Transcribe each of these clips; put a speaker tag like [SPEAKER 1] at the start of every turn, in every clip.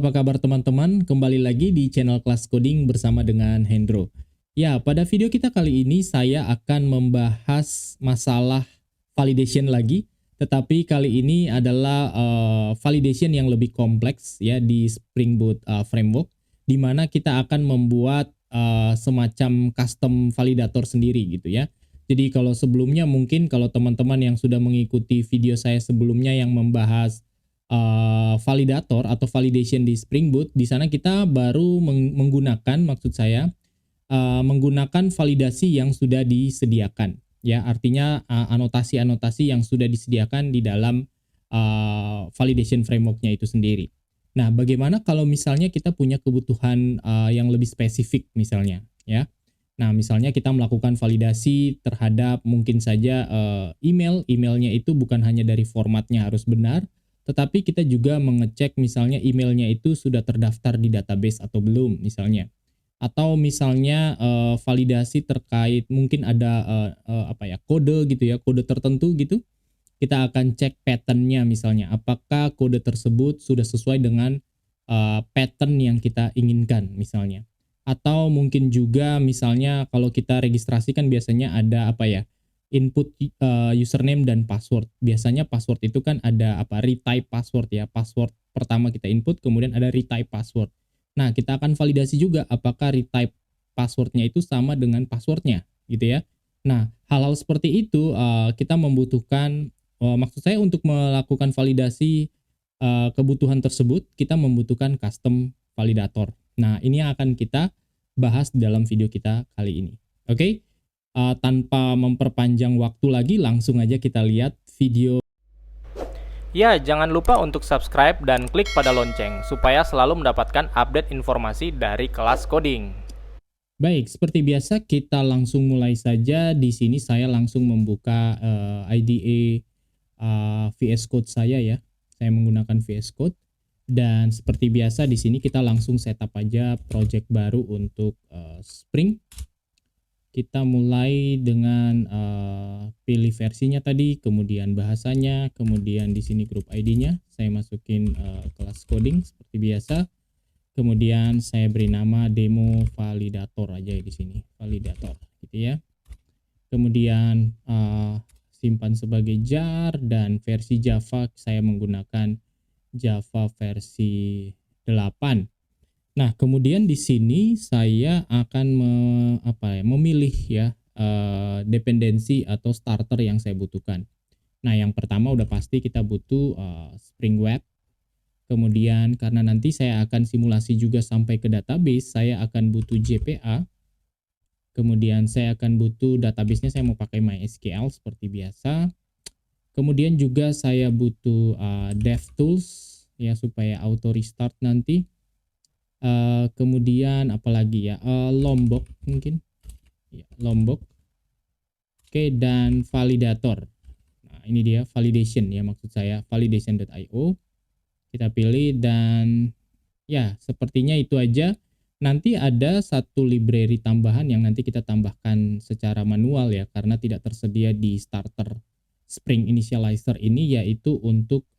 [SPEAKER 1] apa kabar teman-teman? Kembali lagi di channel Kelas Coding bersama dengan Hendro. Ya, pada video kita kali ini saya akan membahas masalah validation lagi, tetapi kali ini adalah validation yang lebih kompleks ya di Spring Boot framework, di mana kita akan membuat semacam custom validator sendiri gitu ya. Jadi kalau sebelumnya mungkin kalau teman-teman yang sudah mengikuti video saya sebelumnya yang membahas validator atau validation di Spring Boot, di sana kita baru menggunakan, maksud saya, menggunakan validasi yang sudah disediakan. Ya, artinya anotasi-anotasi yang sudah disediakan di dalam validation framework-nya itu sendiri. Nah, bagaimana kalau misalnya kita punya kebutuhan yang lebih spesifik misalnya, ya. Nah, misalnya kita melakukan validasi terhadap mungkin saja emailnya itu bukan hanya dari formatnya harus benar, tetapi kita juga mengecek misalnya emailnya itu sudah terdaftar di database atau belum misalnya. Atau misalnya validasi terkait mungkin ada kode gitu ya, kode tertentu gitu. Kita akan cek pattern-nya misalnya, apakah kode tersebut sudah sesuai dengan pattern yang kita inginkan misalnya. Atau mungkin juga misalnya kalau kita registrasi kan biasanya ada input username dan password. Biasanya password itu kan ada retype password ya. Password pertama kita input, kemudian ada retype password. Nah, kita akan validasi juga apakah retype passwordnya itu sama dengan passwordnya gitu ya. Nah, hal-hal seperti itu kita membutuhkan, maksud saya untuk melakukan validasi kebutuhan tersebut, kita membutuhkan custom validator. Nah, ini yang akan kita bahas dalam video kita kali ini. Oke? Tanpa memperpanjang waktu lagi, langsung aja kita lihat video.
[SPEAKER 2] Ya, jangan lupa untuk subscribe dan klik pada lonceng supaya selalu mendapatkan update informasi dari Kelas Coding.
[SPEAKER 1] Baik, seperti biasa kita langsung mulai saja. Di sini saya langsung membuka IDE VS Code saya ya. Saya menggunakan VS Code dan seperti biasa di sini kita langsung setup aja project baru untuk Spring. Kita mulai dengan pilih versinya tadi, kemudian bahasanya, kemudian di sini grup ID-nya. Saya masukin kelas coding seperti biasa. Kemudian saya beri nama demo validator aja di sini, validator gitu ya. Kemudian simpan sebagai jar dan versi Java saya menggunakan Java versi 8. Nah, kemudian di sini saya akan memilih ya dependensi atau starter yang saya butuhkan. Nah, yang pertama udah pasti kita butuh Spring Web. Kemudian karena nanti saya akan simulasi juga sampai ke database, saya akan butuh JPA. Kemudian saya akan butuh database-nya, saya mau pakai MySQL seperti biasa. Kemudian juga saya butuh DevTools ya supaya auto restart nanti. Kemudian apalagi ya, Lombok mungkin ya, Lombok. Oke, dan validator. Nah, ini dia validation ya, maksud saya validation.io. Kita pilih dan ya sepertinya itu aja. Nanti ada satu library tambahan yang nanti kita tambahkan secara manual ya, karena tidak tersedia di starter Spring Initializer ini, yaitu untuk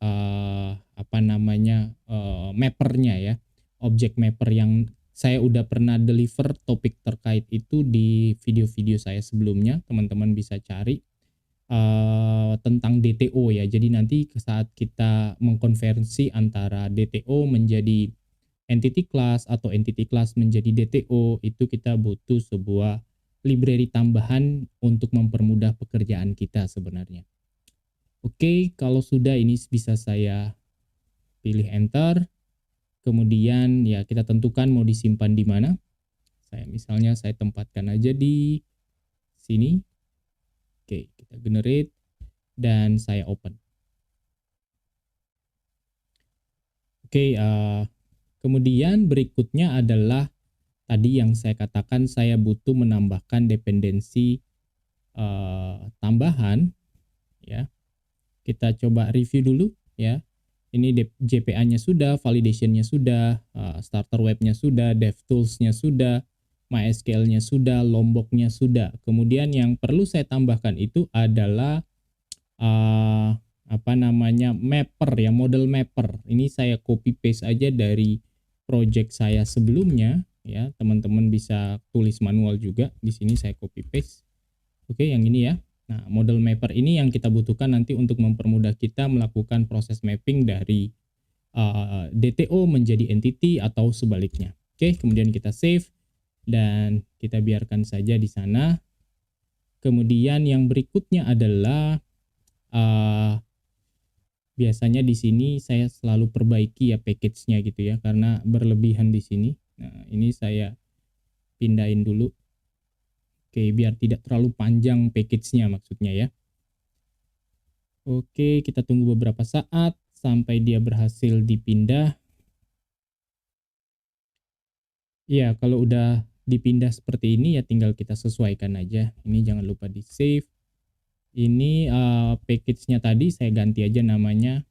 [SPEAKER 1] mappernya ya, object mapper yang saya udah pernah deliver topik terkait itu di video-video saya sebelumnya. Teman-teman bisa cari tentang DTO ya. Jadi nanti saat kita mengkonversi antara DTO menjadi entity class atau entity class menjadi DTO, itu kita butuh sebuah library tambahan untuk mempermudah pekerjaan kita sebenarnya. Oke, kalau sudah ini bisa saya pilih enter. Kemudian ya kita tentukan mau disimpan di mana. Saya tempatkan aja di sini. Oke, kita generate dan saya open. Oke, kemudian berikutnya adalah tadi yang saya katakan saya butuh menambahkan dependensi tambahan ya. Kita coba review dulu ya. Ini JPA-nya sudah, validation-nya sudah, starter web-nya sudah, DevTools-nya sudah, MySQL-nya sudah, Lombok-nya sudah. Kemudian yang perlu saya tambahkan itu adalah mapper ya, model mapper. Ini saya copy paste aja dari project saya sebelumnya ya, teman-teman bisa tulis manual juga. Di sini saya copy paste. Oke, yang ini ya. Nah, model mapper ini yang kita butuhkan nanti untuk mempermudah kita melakukan proses mapping dari DTO menjadi entity atau sebaliknya. Oke, kemudian kita save dan kita biarkan saja di sana. Kemudian yang berikutnya adalah biasanya di sini saya selalu perbaiki ya package-nya gitu ya, karena berlebihan di sini. Nah, ini saya pindahin dulu. Oke, biar tidak terlalu panjang package-nya maksudnya ya. Oke, kita tunggu beberapa saat sampai dia berhasil dipindah. Ya, kalau udah dipindah seperti ini ya tinggal kita sesuaikan aja. Ini jangan lupa di save. Ini package-nya tadi saya ganti aja namanya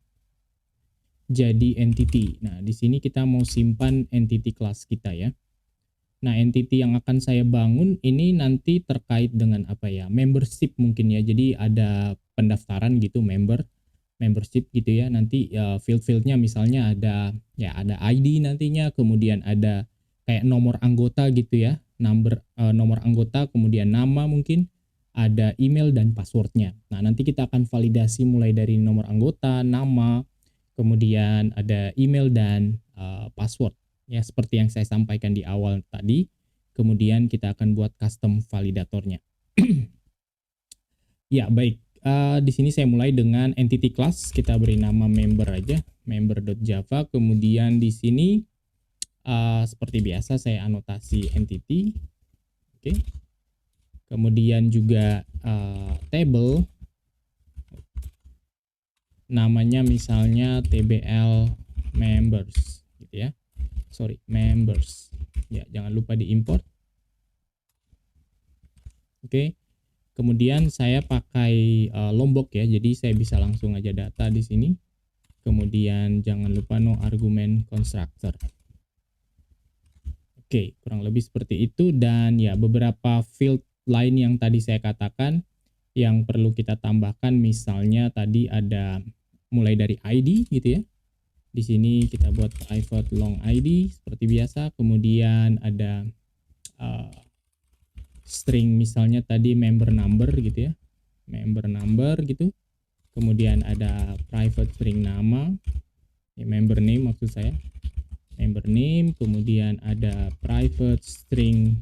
[SPEAKER 1] jadi entity. Nah, di sini kita mau simpan entity class kita ya. Nah, entity yang akan saya bangun ini nanti terkait dengan apa ya? Membership mungkin ya. Jadi ada pendaftaran gitu, membership gitu ya. Nanti field-fieldnya misalnya ada ID nantinya, kemudian ada kayak nomor anggota gitu ya. Nomor anggota, kemudian nama mungkin, ada email dan passwordnya. Nah, nanti kita akan validasi mulai dari nomor anggota, nama, kemudian ada email dan password. Ya, seperti yang saya sampaikan di awal tadi. Kemudian kita akan buat custom validatornya. Ya, baik. Di sini saya mulai dengan entity class. Kita beri nama member aja, member.java. Kemudian di sini seperti biasa saya anotasi entity. Oke. Kemudian juga table, namanya misalnya tbl members gitu ya. Sorry, members. Ya, jangan lupa diimport. Oke. Kemudian saya pakai Lombok ya, jadi saya bisa langsung aja data di sini. Kemudian jangan lupa no argument constructor. Oke, kurang lebih seperti itu. Dan ya beberapa field lain yang tadi saya katakan yang perlu kita tambahkan, misalnya tadi ada mulai dari ID gitu ya. Di sini kita buat private long ID seperti biasa. Kemudian ada string misalnya tadi member number gitu ya. Member number gitu. Kemudian ada private string nama. Ya, member name maksud saya. Member name, kemudian ada private string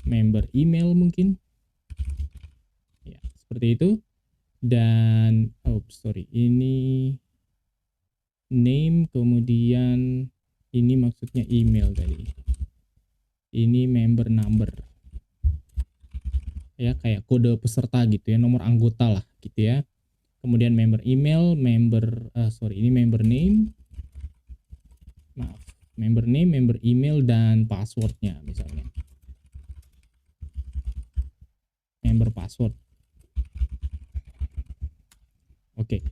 [SPEAKER 1] member email mungkin ya, seperti itu. Dan ini name, kemudian ini maksudnya email tadi, ini member number ya, kayak kode peserta gitu ya, nomor anggota lah gitu ya. Kemudian member email, ini member name, member name, member email, dan passwordnya misalnya member password. Oke.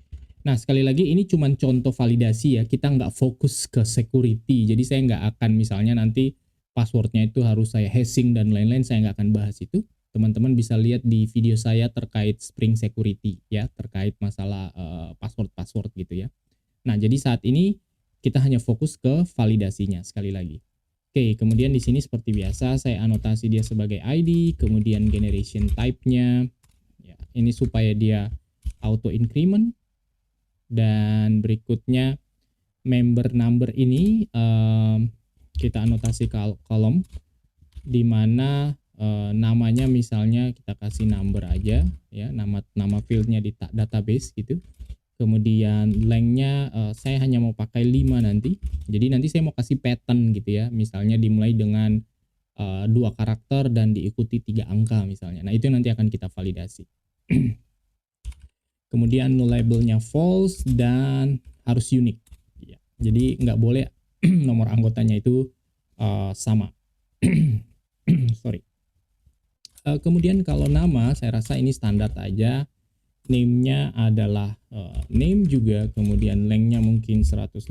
[SPEAKER 1] Nah, sekali lagi ini cuma contoh validasi ya, kita nggak fokus ke security. Jadi saya nggak akan misalnya nanti passwordnya itu harus saya hashing dan lain-lain, saya nggak akan bahas itu. Teman-teman bisa lihat di video saya terkait Spring Security ya, terkait masalah password gitu ya. Nah, jadi saat ini kita hanya fokus ke validasinya sekali lagi. Oke, kemudian di sini seperti biasa saya anotasi dia sebagai ID, kemudian generation type-nya ya, ini supaya dia auto increment. Dan berikutnya member number ini kita anotasi kolom di mana namanya misalnya kita kasih number aja ya, nama fieldnya di database gitu. Kemudian lengthnya saya hanya mau pakai 5 nanti. Jadi nanti saya mau kasih pattern gitu ya. Misalnya dimulai dengan 2 karakter dan diikuti 3 angka misalnya. Nah, itu nanti akan kita validasi. Kemudian labelnya false dan harus unik. Ya, jadi nggak boleh nomor anggotanya itu sama. Sorry. Kemudian kalau nama saya rasa ini standar aja. Name-nya adalah name juga, kemudian length-nya mungkin 150,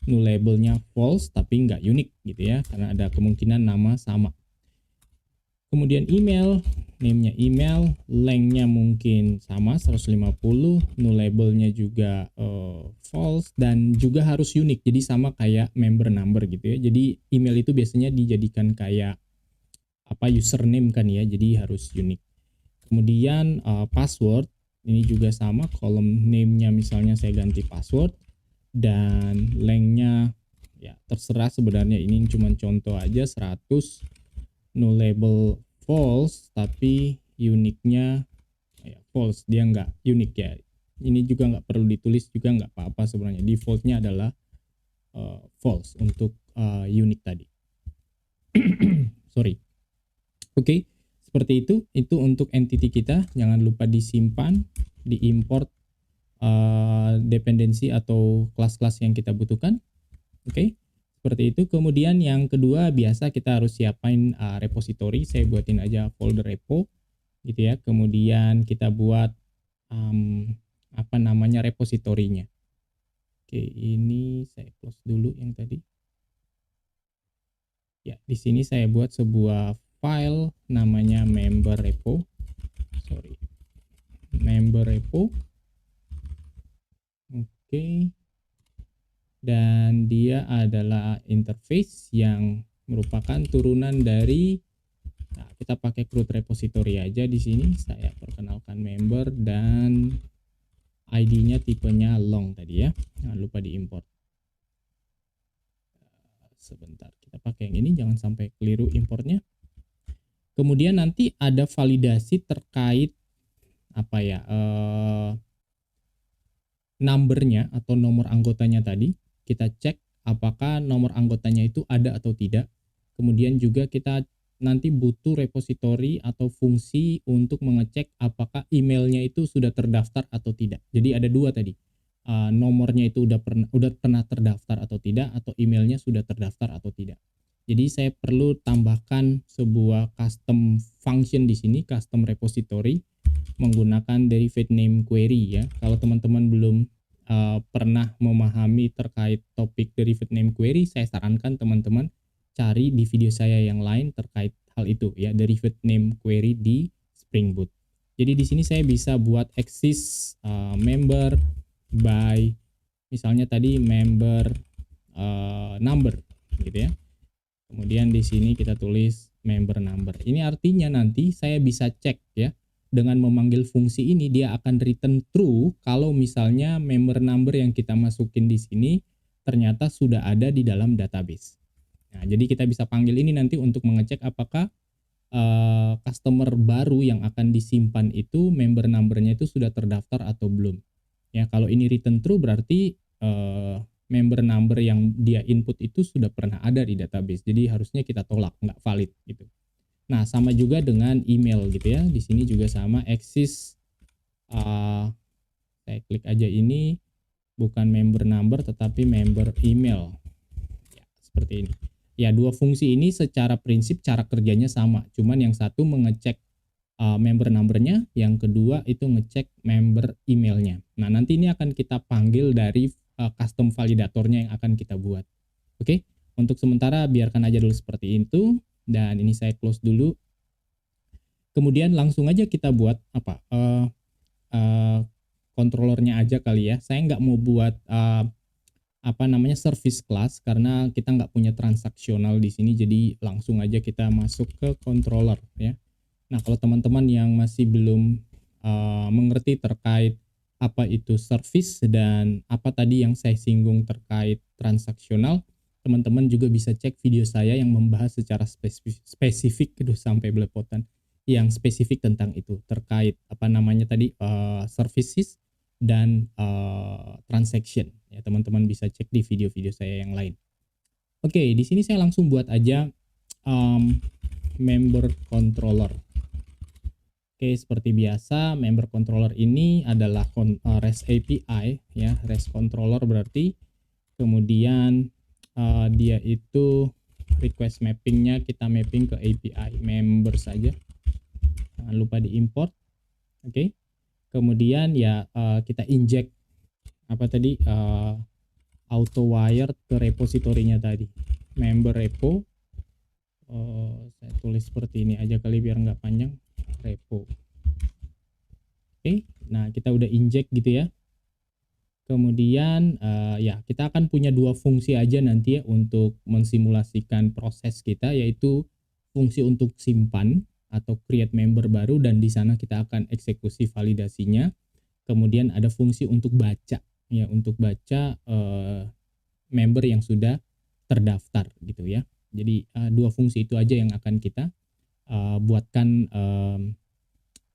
[SPEAKER 1] null label-nya false tapi nggak unik gitu ya, karena ada kemungkinan nama sama. Kemudian email, name-nya email, length-nya mungkin sama 150, nullable-nya juga false, dan juga harus unik. Jadi sama kayak member number gitu ya. Jadi email itu biasanya dijadikan kayak username kan ya, jadi harus unik. Kemudian password, ini juga sama, kolom name-nya misalnya saya ganti password, dan length-nya ya terserah sebenarnya, ini cuma contoh aja 100, nullable false, tapi uniknya ya false, dia nggak unik ya. Ini juga nggak perlu ditulis juga, nggak apa-apa sebenarnya, defaultnya adalah false untuk unik tadi. Sorry. Oke, seperti itu untuk entity kita. Jangan lupa disimpan, diimport dependensi atau kelas-kelas yang kita butuhkan. Oke, seperti itu. Kemudian yang kedua, biasa kita harus siapin repository. Saya buatin aja folder repo gitu ya. Kemudian kita buat repositorinya. Oke, ini saya close dulu yang tadi. Ya, di sini saya buat sebuah file namanya member repo. Oke. Dan dia adalah interface yang merupakan turunan dari, nah, kita pakai root repository aja di sini. Saya perkenalkan member dan ID-nya tipenya long tadi ya. Jangan lupa diimport. Sebentar, kita pakai yang ini, jangan sampai keliru importnya. Kemudian nanti ada validasi terkait numbernya atau nomor anggotanya tadi. Kita cek apakah nomor anggotanya itu ada atau tidak. Kemudian juga kita nanti butuh repository atau fungsi untuk mengecek apakah emailnya itu sudah terdaftar atau tidak. Jadi ada dua tadi. Nomornya itu udah pernah terdaftar atau tidak, atau emailnya sudah terdaftar atau tidak. Jadi saya perlu tambahkan sebuah custom function di sini, custom repository, menggunakan derived name query ya. Kalau teman-teman belum pernah memahami terkait topik derived name query, saya sarankan teman-teman cari di video saya yang lain terkait hal itu ya, derived name query di Spring Boot. Jadi di sini saya bisa buat access member by, misalnya tadi member number gitu ya. Kemudian di sini kita tulis member number. Ini artinya nanti saya bisa cek ya, dengan memanggil fungsi ini dia akan return true kalau misalnya member number yang kita masukin di sini ternyata sudah ada di dalam database. Nah, jadi kita bisa panggil ini nanti untuk mengecek apakah customer baru yang akan disimpan itu member numbernya itu sudah terdaftar atau belum. Ya, kalau ini return true berarti member number yang dia input itu sudah pernah ada di database. Jadi harusnya kita tolak, nggak valid gitu. Nah, sama juga dengan email gitu ya. Di sini juga sama, access saya klik aja ini, bukan member number tetapi member email. Ya, seperti ini. Ya, dua fungsi ini secara prinsip cara kerjanya sama. Cuman yang satu mengecek member numbernya, yang kedua itu ngecek member emailnya. Nah, nanti ini akan kita panggil dari custom validatornya yang akan kita buat. Oke, untuk sementara biarkan aja dulu seperti itu, dan ini saya close dulu. Kemudian langsung aja kita buat controllernya aja kali ya. Saya nggak mau buat service class karena kita nggak punya transaksional di sini, jadi langsung aja kita masuk ke controller ya. Nah, kalau teman-teman yang masih belum mengerti terkait apa itu service dan apa tadi yang saya singgung terkait transaksional, teman-teman juga bisa cek video saya yang membahas secara spesifik sampai belepotan, yang spesifik tentang itu terkait services dan transaction ya. Teman-teman bisa cek di video-video saya yang lain. Oke, di sini saya langsung buat aja member controller. Oke, seperti biasa member controller ini adalah REST API ya, REST controller berarti. Kemudian dia itu request mappingnya kita mapping ke API member saja. Jangan lupa diimport. Oke. Kemudian ya kita inject auto wire ke repositorinya tadi, member repo. Saya tulis seperti ini aja kali biar nggak panjang, repo. Oke, nah kita udah inject gitu ya. Kemudian ya kita akan punya dua fungsi aja nanti ya untuk mensimulasikan proses kita, yaitu fungsi untuk simpan atau create member baru, dan di sana kita akan eksekusi validasinya. Kemudian ada fungsi untuk baca ya, untuk baca member yang sudah terdaftar gitu ya. Jadi dua fungsi itu aja yang akan kita buatkan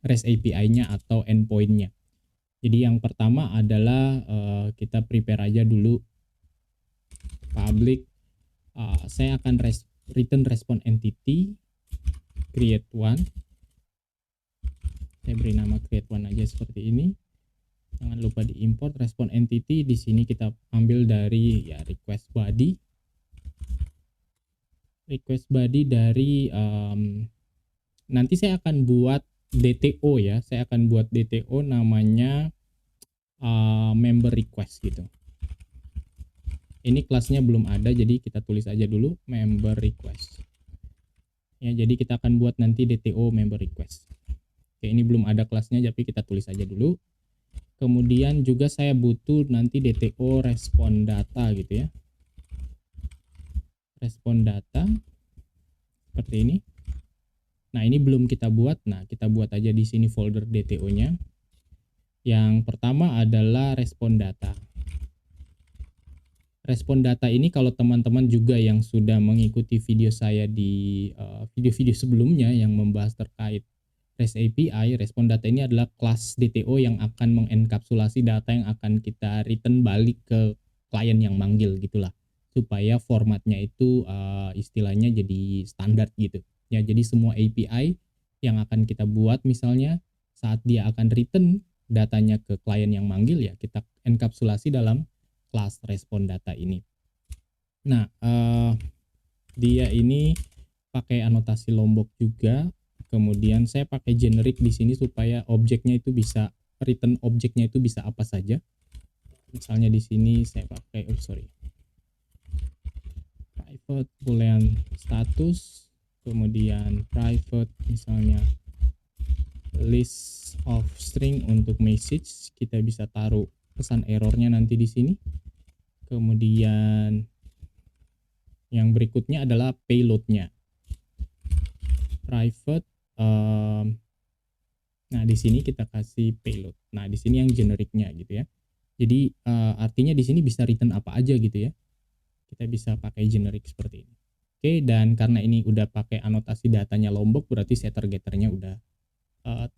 [SPEAKER 1] REST API-nya atau endpoint-nya. Jadi yang pertama adalah kita prepare aja dulu public. Saya akan return response entity create one. Saya beri nama create one aja seperti ini. Jangan lupa diimport response entity. Di sini kita ambil dari ya request body. Request body dari nanti saya akan buat DTO ya. Saya akan buat DTO namanya member request gitu. Ini kelasnya belum ada, jadi kita tulis aja dulu member request. Ya, jadi kita akan buat nanti DTO member request. Oke, ini belum ada kelasnya, tapi kita tulis aja dulu. Kemudian juga saya butuh nanti DTO respon data gitu ya. Respon data seperti ini. Nah, ini belum kita buat. Nah, kita buat aja di sini folder DTO-nya. Yang pertama adalah respon data. Respon data ini kalau teman-teman juga yang sudah mengikuti video saya di video-video sebelumnya yang membahas terkait REST API, respon data ini adalah kelas DTO yang akan mengenkapsulasi data yang akan kita return balik ke klien yang manggil gitulah, supaya formatnya itu istilahnya jadi standar gitu ya. Jadi semua API yang akan kita buat misalnya saat dia akan return datanya ke klien yang manggil ya kita enkapsulasi dalam kelas respon data ini. Nah, dia ini pakai anotasi Lombok juga. Kemudian saya pakai generic di sini supaya objeknya itu bisa return objeknya itu bisa apa saja. Misalnya di sini saya pakai private boolean status, kemudian private misalnya list of string untuk message, kita bisa taruh pesan errornya nanti di sini. Kemudian yang berikutnya adalah payloadnya private. Nah di sini kita kasih payload. Nah di sini yang genericnya gitu ya. Jadi artinya di sini bisa return apa aja gitu ya. Kita bisa pakai generic seperti ini. Oke, dan karena ini udah pakai anotasi datanya Lombok, berarti setter getternya udah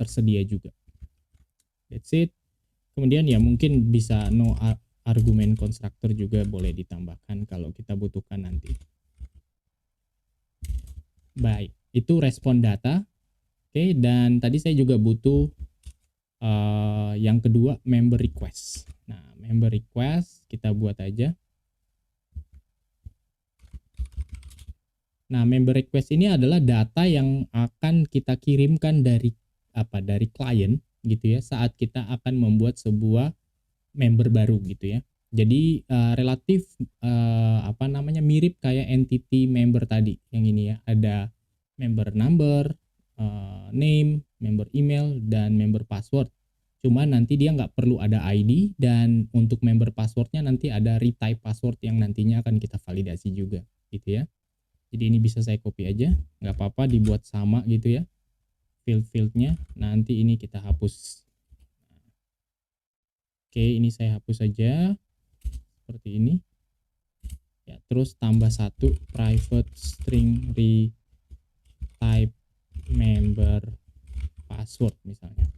[SPEAKER 1] tersedia juga. That's it. Kemudian ya mungkin bisa no argument constructor juga boleh ditambahkan kalau kita butuhkan nanti. Baik, itu respon data. Oke, dan tadi saya juga butuh yang kedua member request. Nah, member request kita buat aja. Nah, member request ini adalah data yang akan kita kirimkan dari klien gitu ya saat kita akan membuat sebuah member baru gitu ya. Jadi relatif mirip kayak entity member tadi yang ini ya. Ada member number, name, member email, dan member password. Cuma nanti dia nggak perlu ada ID, dan untuk member passwordnya nanti ada retype password yang nantinya akan kita validasi juga gitu ya. Jadi ini bisa saya copy aja, nggak apa-apa dibuat sama gitu ya field-fieldnya. Nanti ini kita hapus. Oke, ini saya hapus saja seperti ini ya. Terus tambah satu private string retype member password misalnya.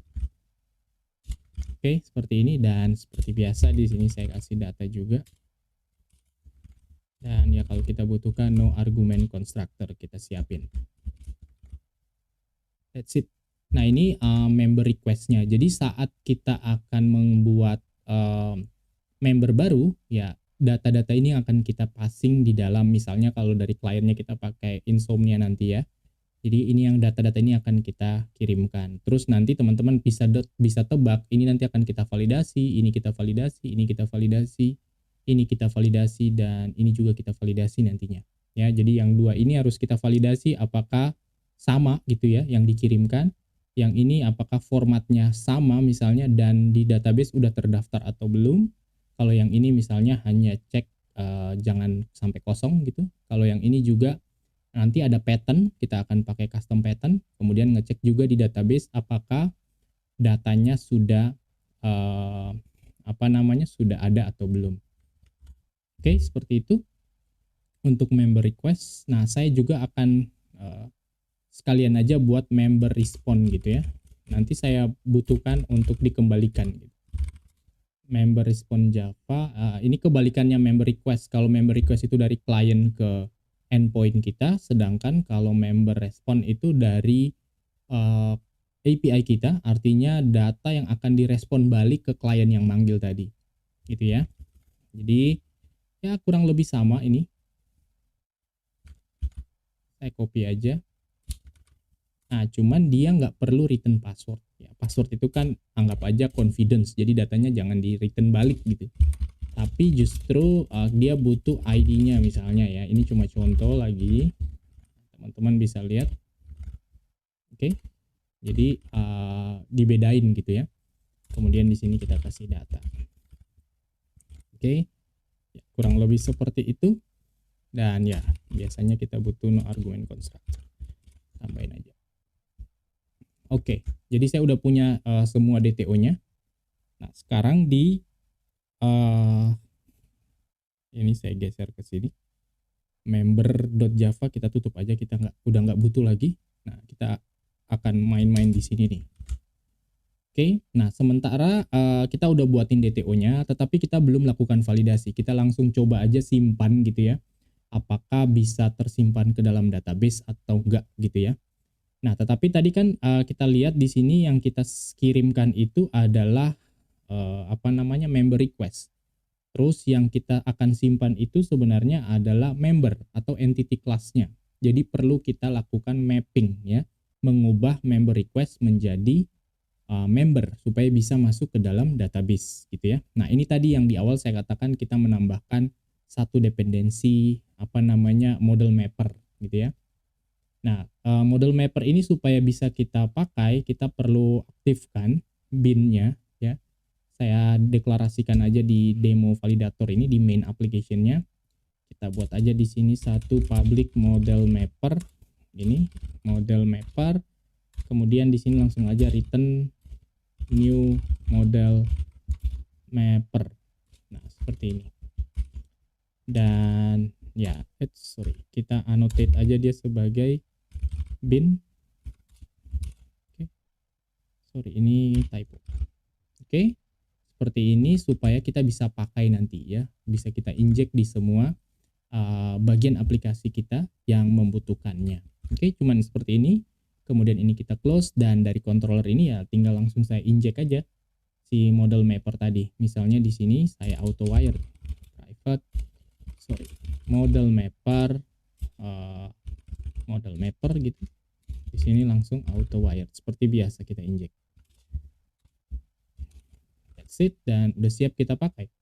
[SPEAKER 1] Oke, seperti ini. Dan seperti biasa di sini saya kasih data juga. Dan ya kalau kita butuhkan no argument constructor kita siapin. That's it. Nah ini member requestnya. Jadi saat kita akan membuat member baru ya, data-data ini akan kita passing di dalam, misalnya kalau dari kliennya kita pakai Insomnia nanti ya. Jadi ini yang data-data ini akan kita kirimkan. Terus nanti teman-teman bisa tebak, ini nanti akan kita validasi, ini kita validasi, ini kita validasi, ini kita validasi, dan ini juga kita validasi nantinya. Ya, jadi yang dua ini harus kita validasi apakah sama gitu ya yang dikirimkan, yang ini apakah formatnya sama misalnya dan di database udah terdaftar atau belum. Kalau yang ini misalnya hanya cek jangan sampai kosong gitu. Kalau yang ini juga nanti ada pattern, kita akan pakai custom pattern, kemudian ngecek juga di database apakah datanya sudah sudah ada atau belum. Oke, seperti itu untuk member request. Nah, saya juga akan sekalian aja buat member respond gitu ya. Nanti saya butuhkan untuk dikembalikan gitu. Member respond Java, ini kebalikannya member request. Kalau member request itu dari klien ke endpoint kita, sedangkan kalau member respond itu dari API kita, artinya data yang akan direspon balik ke klien yang manggil tadi, gitu ya. Jadi ya kurang lebih sama ini. Saya copy aja. Nah, cuman dia nggak perlu return password. Ya, password itu kan anggap aja confidence, jadi datanya jangan di return balik gitu. Tapi justru dia butuh ID-nya misalnya ya. Ini cuma contoh lagi, teman-teman bisa lihat. Oke, jadi dibedain gitu ya. Kemudian di sini kita kasih data. Oke, ya, kurang lebih seperti itu. Dan ya biasanya kita butuh no argument constructor. Tambahin aja. Oke, jadi saya udah punya semua DTO-nya. Nah, sekarang di ini saya geser ke sini. Member.java kita tutup aja, kita udah nggak butuh lagi. Nah, kita akan main-main di sini nih. Oke, nah sementara kita udah buatin DTO-nya, tetapi kita belum lakukan validasi. Kita langsung coba aja simpan gitu ya. Apakah bisa tersimpan ke dalam database atau enggak gitu ya. Nah, tetapi tadi kan kita lihat di sini yang kita kirimkan itu adalah member request. Terus yang kita akan simpan itu sebenarnya adalah member atau entity class-nya. Jadi perlu kita lakukan mapping ya, mengubah member request menjadi member supaya bisa masuk ke dalam database gitu ya. Nah, ini tadi yang di awal saya katakan kita menambahkan satu dependensi model mapper gitu ya. Nah, model mapper ini supaya bisa kita pakai, kita perlu aktifkan bin-nya ya. Saya deklarasikan aja di demo validator ini di main application-nya. Kita buat aja di sini satu public model mapper. Ini model mapper. Kemudian di sini langsung aja return new model mapper. Nah, seperti ini. Dan ya, kita annotate aja dia sebagai bin. Ini typo. Oke, seperti ini supaya kita bisa pakai nanti ya, bisa kita injek di semua bagian aplikasi kita yang membutuhkannya. Oke, cuman seperti ini. Kemudian ini kita close, dan dari controller ini ya tinggal langsung saya injek aja si model mapper tadi. Misalnya di sini saya auto wire model mapper gitu. Di sini langsung auto wire seperti biasa kita injek. That's it, dan udah siap kita pakai.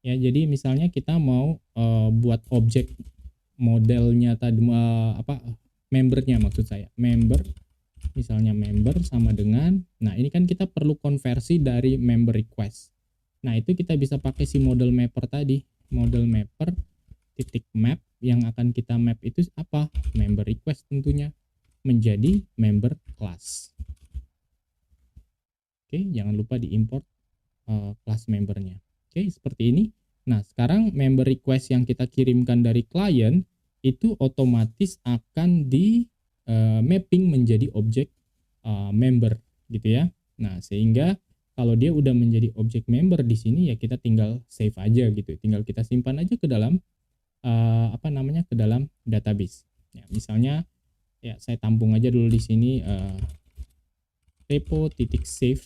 [SPEAKER 1] Ya, jadi misalnya kita mau buat objek modelnya tadi membernya, maksud saya member, misalnya member sama dengan, nah ini kan kita perlu konversi dari member request. Nah, itu kita bisa pakai si model mapper tadi, model mapper titik map, yang akan kita map itu apa? Member request tentunya menjadi member class. Oke, jangan lupa diimport class membernya. Oke, seperti ini. Nah, sekarang member request yang kita kirimkan dari klien itu otomatis akan di mapping menjadi objek member gitu ya. Nah, sehingga kalau dia udah menjadi objek member di sini ya kita tinggal save aja gitu. Tinggal kita simpan aja ke dalam ke dalam database. Ya, misalnya ya saya tampung aja dulu di sini repo.save.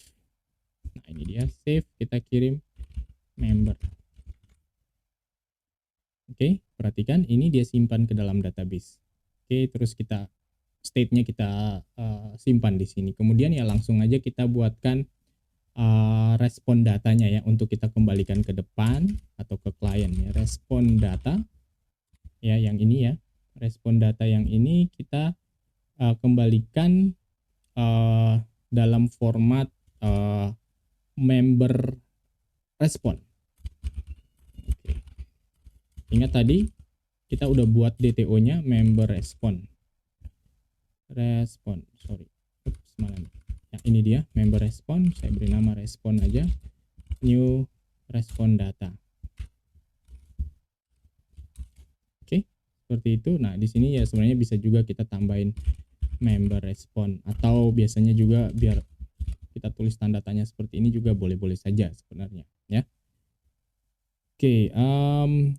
[SPEAKER 1] Nah, ini dia save, kita kirim member. Oke, perhatikan ini dia simpan ke dalam database. Oke, terus kita state-nya kita simpan di sini. Kemudian ya langsung aja kita buatkan respon datanya ya untuk kita kembalikan ke depan atau ke klien ya. Respon data ya yang ini ya. Respon data yang ini kita kembalikan dalam format member respon. Oke. Ingat tadi kita udah buat DTO-nya member respon. Sorry. Ups, mana nih? Ya, ini dia member respon. Saya beri nama respon aja. New respon data. Oke, seperti itu. Nah, di sini ya sebenarnya bisa juga kita tambahin member respon, atau biasanya juga biar kita tulis tanda tanya seperti ini juga boleh-boleh saja sebenarnya ya. Oke,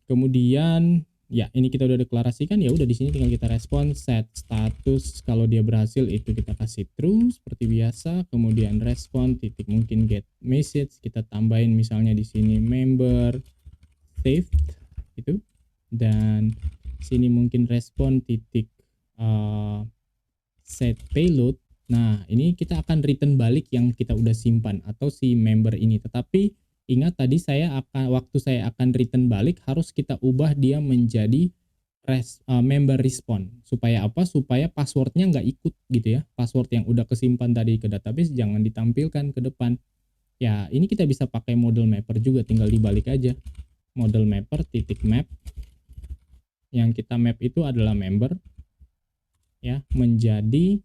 [SPEAKER 1] kemudian ya ini kita udah deklarasikan, ya udah di sini tinggal kita respon set status. Kalau dia berhasil itu kita kasih true seperti biasa. Kemudian respon titik mungkin get message, kita tambahin misalnya di sini member saved itu, dan sini mungkin respon titik set payload. Nah, ini kita akan return balik yang kita udah simpan atau si member ini. Tetapi ingat tadi waktu saya akan return balik harus kita ubah dia menjadi member respon. Supaya apa? Supaya passwordnya nggak ikut gitu ya. Password yang udah kesimpan tadi ke database jangan ditampilkan ke depan. Ya, ini kita bisa pakai model mapper juga, tinggal dibalik aja. Model mapper titik map. Yang kita map itu adalah member ya menjadi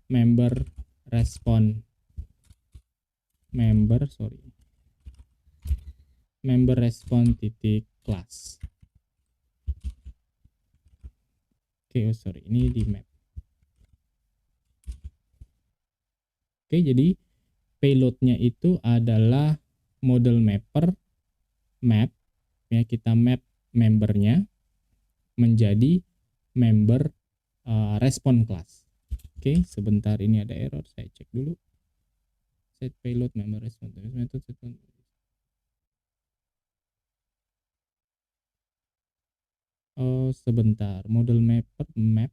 [SPEAKER 1] member respon titik class. Oke, ini di map. Oke, jadi payloadnya itu adalah model mapper map ya, kita map membernya menjadi member respon class. Oke, sebentar, ini ada error, saya cek dulu. Set payload member respon method set. Oh, sebentar, model mapper map.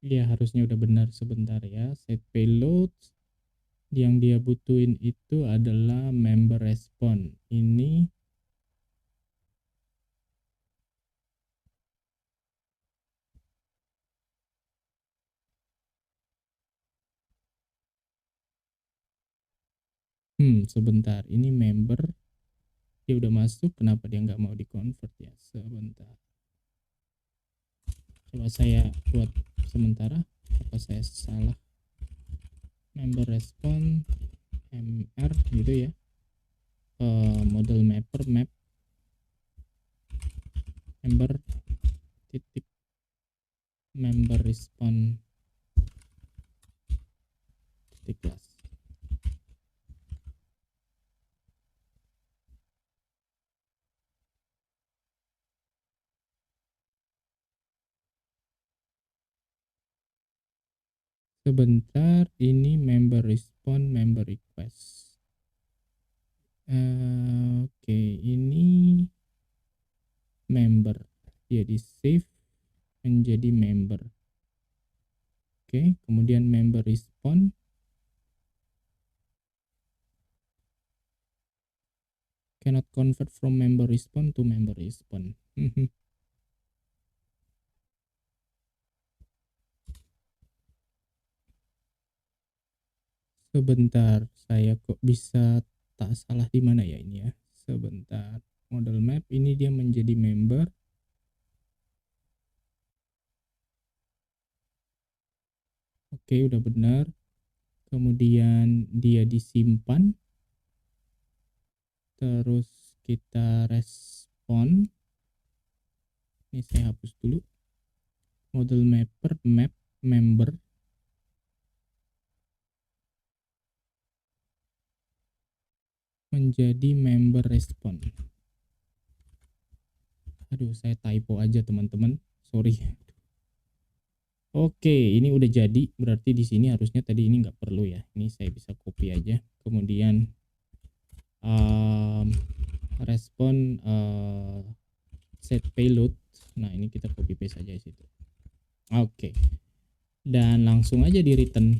[SPEAKER 1] Ya, harusnya udah benar, sebentar ya. Set payload yang dia butuhin itu adalah member respon. Ini sebentar, ini member dia udah masuk, kenapa dia nggak mau di convert ya? Sebentar, coba saya buat sementara, apa saya salah? Member respon mr gitu ya, model mapper map member titik member respon titik class. Sebentar, ini member respon member request. Oke, ini member, dia di save menjadi member. Oke, kemudian member respon cannot convert from member respon to member respon. Sebentar, saya kok bisa tak salah di mana ya ini ya? Sebentar, model map ini dia menjadi member. Oke, udah benar. Kemudian dia disimpan. Terus kita respon. Ini saya hapus dulu. Model mapper map member. Menjadi member respon. Aduh, saya typo aja teman-teman. Sorry. Oke, ini udah jadi. Berarti di sini harusnya tadi ini nggak perlu ya. Ini saya bisa copy aja. Kemudian respon set payload. Nah, ini kita copy paste aja di situ. Oke. Dan langsung aja di return.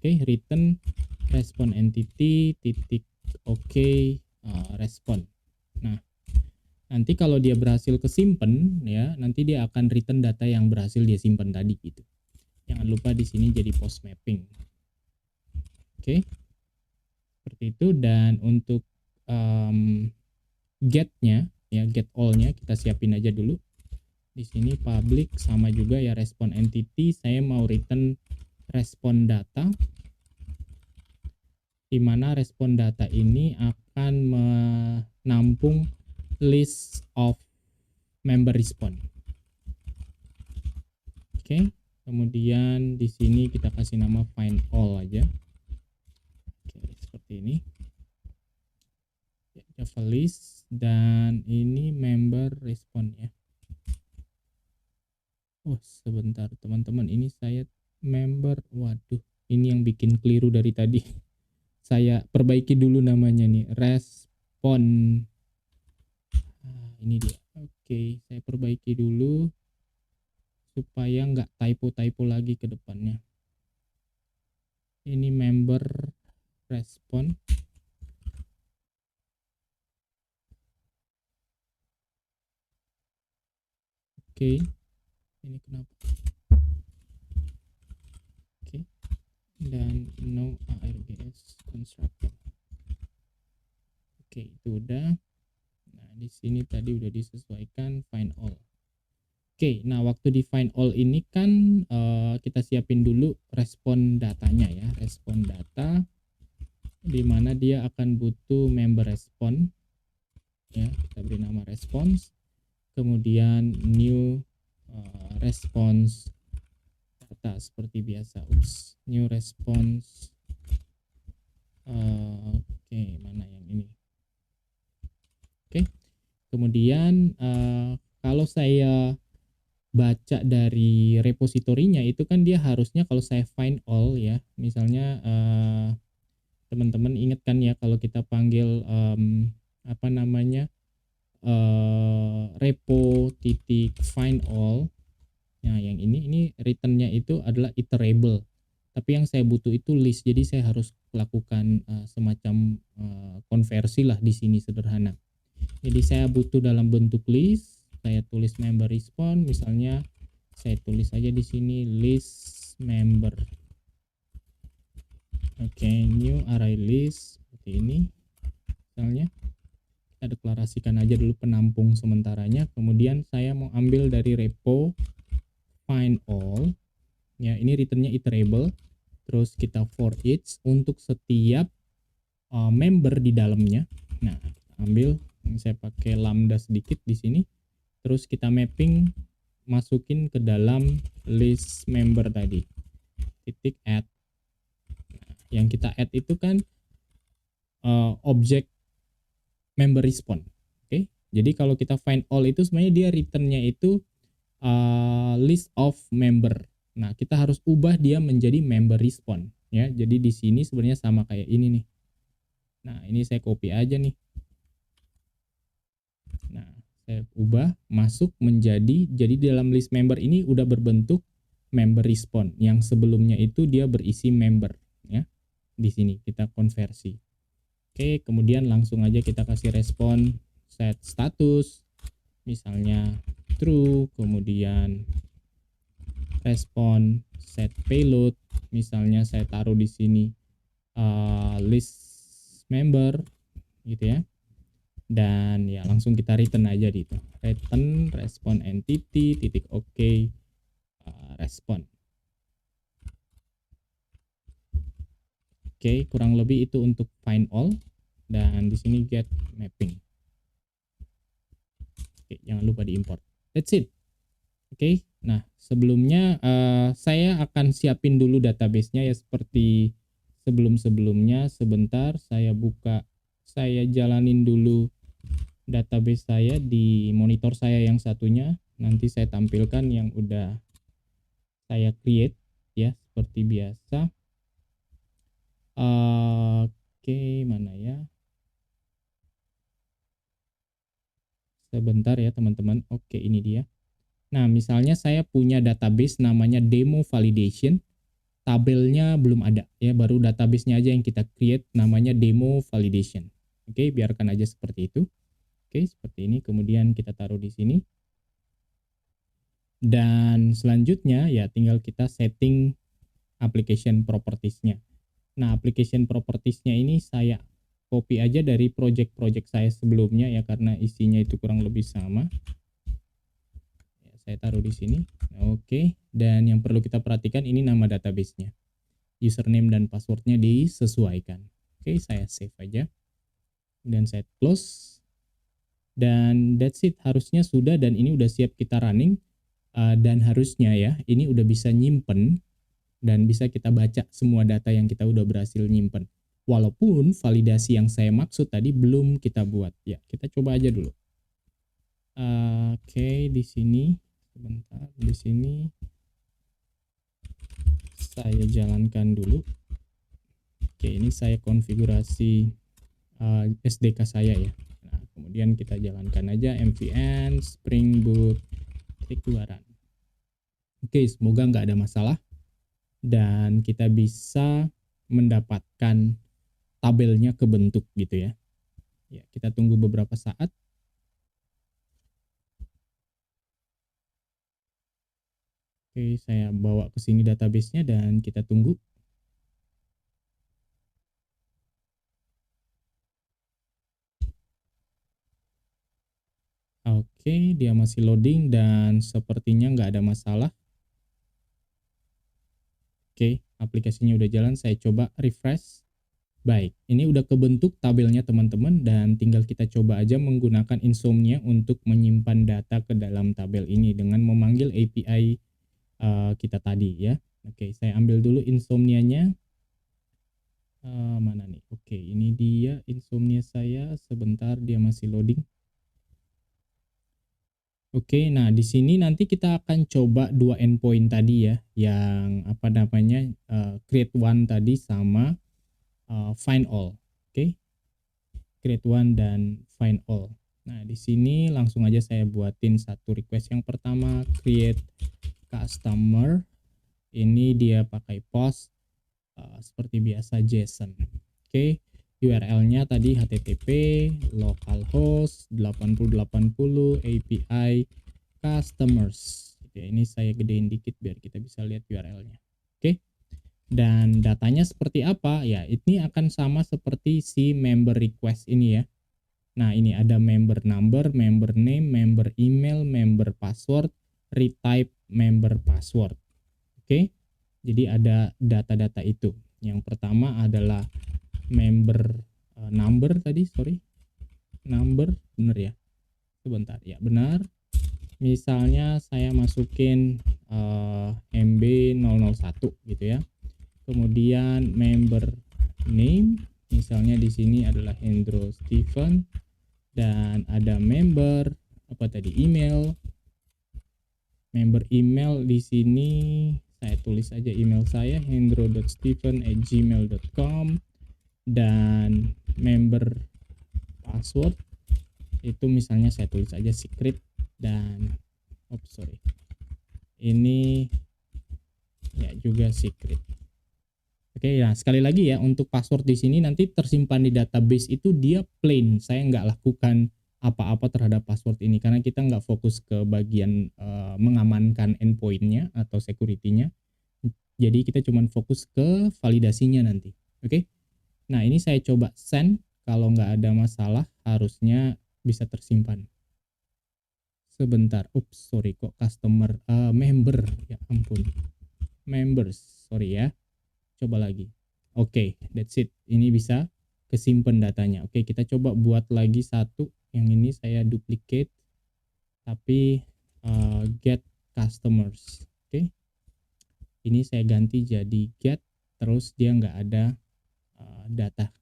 [SPEAKER 1] Oke, return respon entity titik oke respon. Nah, nanti kalau dia berhasil kesimpan ya, nanti dia akan return data yang berhasil dia simpan tadi gitu. Jangan lupa di sini jadi post mapping. Oke, seperti itu. Dan untuk get-nya ya, get all-nya kita siapin aja dulu. Di sini public sama juga ya, respon entity. Saya mau return respon data, di mana respon data ini akan menampung list of member respond. Oke, kemudian di sini kita kasih nama find all aja. Oke, seperti ini. Java list, dan ini member respond ya. Oh, sebentar teman-teman, ini saya member, waduh, ini yang bikin keliru dari tadi. Saya perbaiki dulu namanya nih, respon. Ini dia. Oke, saya perbaiki dulu supaya nggak typo-typo lagi ke depannya. Ini member respon. Oke, ini kenapa? Oke, dan no ARGS constructor. Oke, itu udah. Nah, di sini tadi udah disesuaikan find all. Oke, nah waktu di find all ini kan kita siapin dulu respon datanya ya, respon data, di mana dia akan butuh member respon ya, kita beri nama response, kemudian new response data seperti biasa. New response. Oke, mana yang ini? Oke, kemudian kalau saya baca dari repositorinya itu kan dia harusnya kalau saya find all ya, misalnya teman-teman ingat kan ya, kalau kita panggil apa namanya repo titik find all, nah yang ini returnnya itu adalah iterable, tapi yang saya butuh itu list, jadi saya harus lakukan semacam konversi lah di sini sederhana. Jadi saya butuh dalam bentuk list, saya tulis member respond, misalnya saya tulis aja di sini list member. Oke, new array list seperti ini. Misalnya kita deklarasikan aja dulu penampung sementaranya, kemudian saya mau ambil dari repo find all ya, ini returnnya iterable, terus kita for each untuk setiap member di dalamnya. Nah, kita ambil, saya pakai lambda sedikit di sini, terus kita mapping masukin ke dalam list member tadi, titik add. Nah, yang kita add itu kan objek member respond. Oke, jadi kalau kita find all itu sebenarnya dia returnnya itu list of member. Nah, kita harus ubah dia menjadi member respond ya. Jadi di sini sebenarnya sama kayak ini nih. Nah, ini saya copy aja nih. Nah, saya ubah masuk menjadi, jadi dalam list member ini udah berbentuk member respond. Yang sebelumnya itu dia berisi member ya. Di sini kita konversi. Oke, kemudian langsung aja kita kasih respon set status, misalnya true, kemudian respon set payload, misalnya saya taruh di sini list member gitu ya, dan ya langsung kita return aja di itu, return respon entity titik oke respon. Oke, kurang lebih itu untuk find all, dan di sini get mapping. Oke, jangan lupa diimport. That's it. Oke, nah sebelumnya saya akan siapin dulu database-nya ya, seperti sebelum-sebelumnya. Sebentar, saya buka, saya jalanin dulu database saya di monitor saya yang satunya. Nanti saya tampilkan yang udah saya create ya, seperti biasa. Oke, mana ya? Sebentar ya teman-teman. Oke, ini dia. Nah, misalnya saya punya database namanya demo validation. tabelnya belum ada ya, baru database-nya aja yang kita create, namanya demo validation. Oke, biarkan aja seperti itu. Oke, seperti ini, kemudian kita taruh di sini. Dan selanjutnya ya tinggal kita setting application properties-nya. Nah, application properties-nya ini saya copy aja dari project-project saya sebelumnya ya, karena isinya itu kurang lebih sama. Ya, saya taruh di sini. Oke, dan yang perlu kita perhatikan ini nama database-nya. Username dan password-nya disesuaikan. Oke, saya save aja. Dan saya close. Dan that's it, harusnya sudah, dan ini udah siap kita running. Dan harusnya ya, ini udah bisa nyimpen dan bisa kita baca semua data yang kita udah berhasil nyimpen. Walaupun validasi yang saya maksud tadi belum kita buat. Ya, kita coba aja dulu. Oke, di sini sebentar, di sini saya jalankan dulu. Oke, ini saya konfigurasi SDK saya ya. Nah, kemudian kita jalankan aja mvn Spring Boot keluaran. Oke, semoga nggak ada masalah dan kita bisa mendapatkan tabelnya kebentuk gitu ya. Ya, kita tunggu beberapa saat. Oke, saya bawa ke sini database-nya dan kita tunggu. Oke, dia masih loading dan sepertinya nggak ada masalah. Oke, aplikasinya udah jalan, saya coba refresh. Baik, ini udah kebentuk tabelnya teman-teman, dan tinggal kita coba aja menggunakan Insomnia untuk menyimpan data ke dalam tabel ini dengan memanggil API kita tadi ya. Oke, saya ambil dulu Insomnia-nya. Mana nih? Oke, ini dia Insomnia saya. Sebentar, dia masih loading. Oke, nah di sini nanti kita akan coba dua endpoint tadi ya, yang apa namanya create one tadi sama find all. Oke, create one dan find all. Nah di sini langsung aja saya buatin satu request. Yang pertama create customer, ini dia pakai post seperti biasa JSON. Oke. URL-nya tadi http localhost 8080 API customers. Ya, ini saya gedein dikit biar kita bisa lihat URL-nya. Oke. Dan datanya seperti apa? Ya, ini akan sama seperti si member request ini ya. Nah, ini ada member number, member name, member email, member password, retype member password. Oke. Jadi ada data-data itu. Yang pertama adalah member number tadi, number, bener ya, sebentar ya, benar. Misalnya saya masukin MB001 gitu ya. Kemudian member name, misalnya di sini adalah Hendro Steven, dan ada member apa tadi, email. Member email di sini saya tulis aja email saya hendro.steven@gmail.com. Dan member password itu misalnya saya tulis aja secret, dan ini ya juga secret. Oke, nah sekali lagi ya, untuk password di sini nanti tersimpan di database itu dia plain, saya nggak lakukan apa-apa terhadap password ini karena kita nggak fokus ke bagian mengamankan endpointnya atau security-nya. Jadi kita cuma fokus ke validasinya nanti. Oke. Nah, ini saya coba send, kalau nggak ada masalah harusnya bisa tersimpan. Sebentar, kok customer, member, ya ampun, members, sorry ya. Coba lagi. Oke, that's it. Ini bisa kesimpan datanya. Oke, kita coba buat lagi satu. Yang ini saya duplicate, tapi get customers. Oke, ini saya ganti jadi get, terus dia nggak ada data.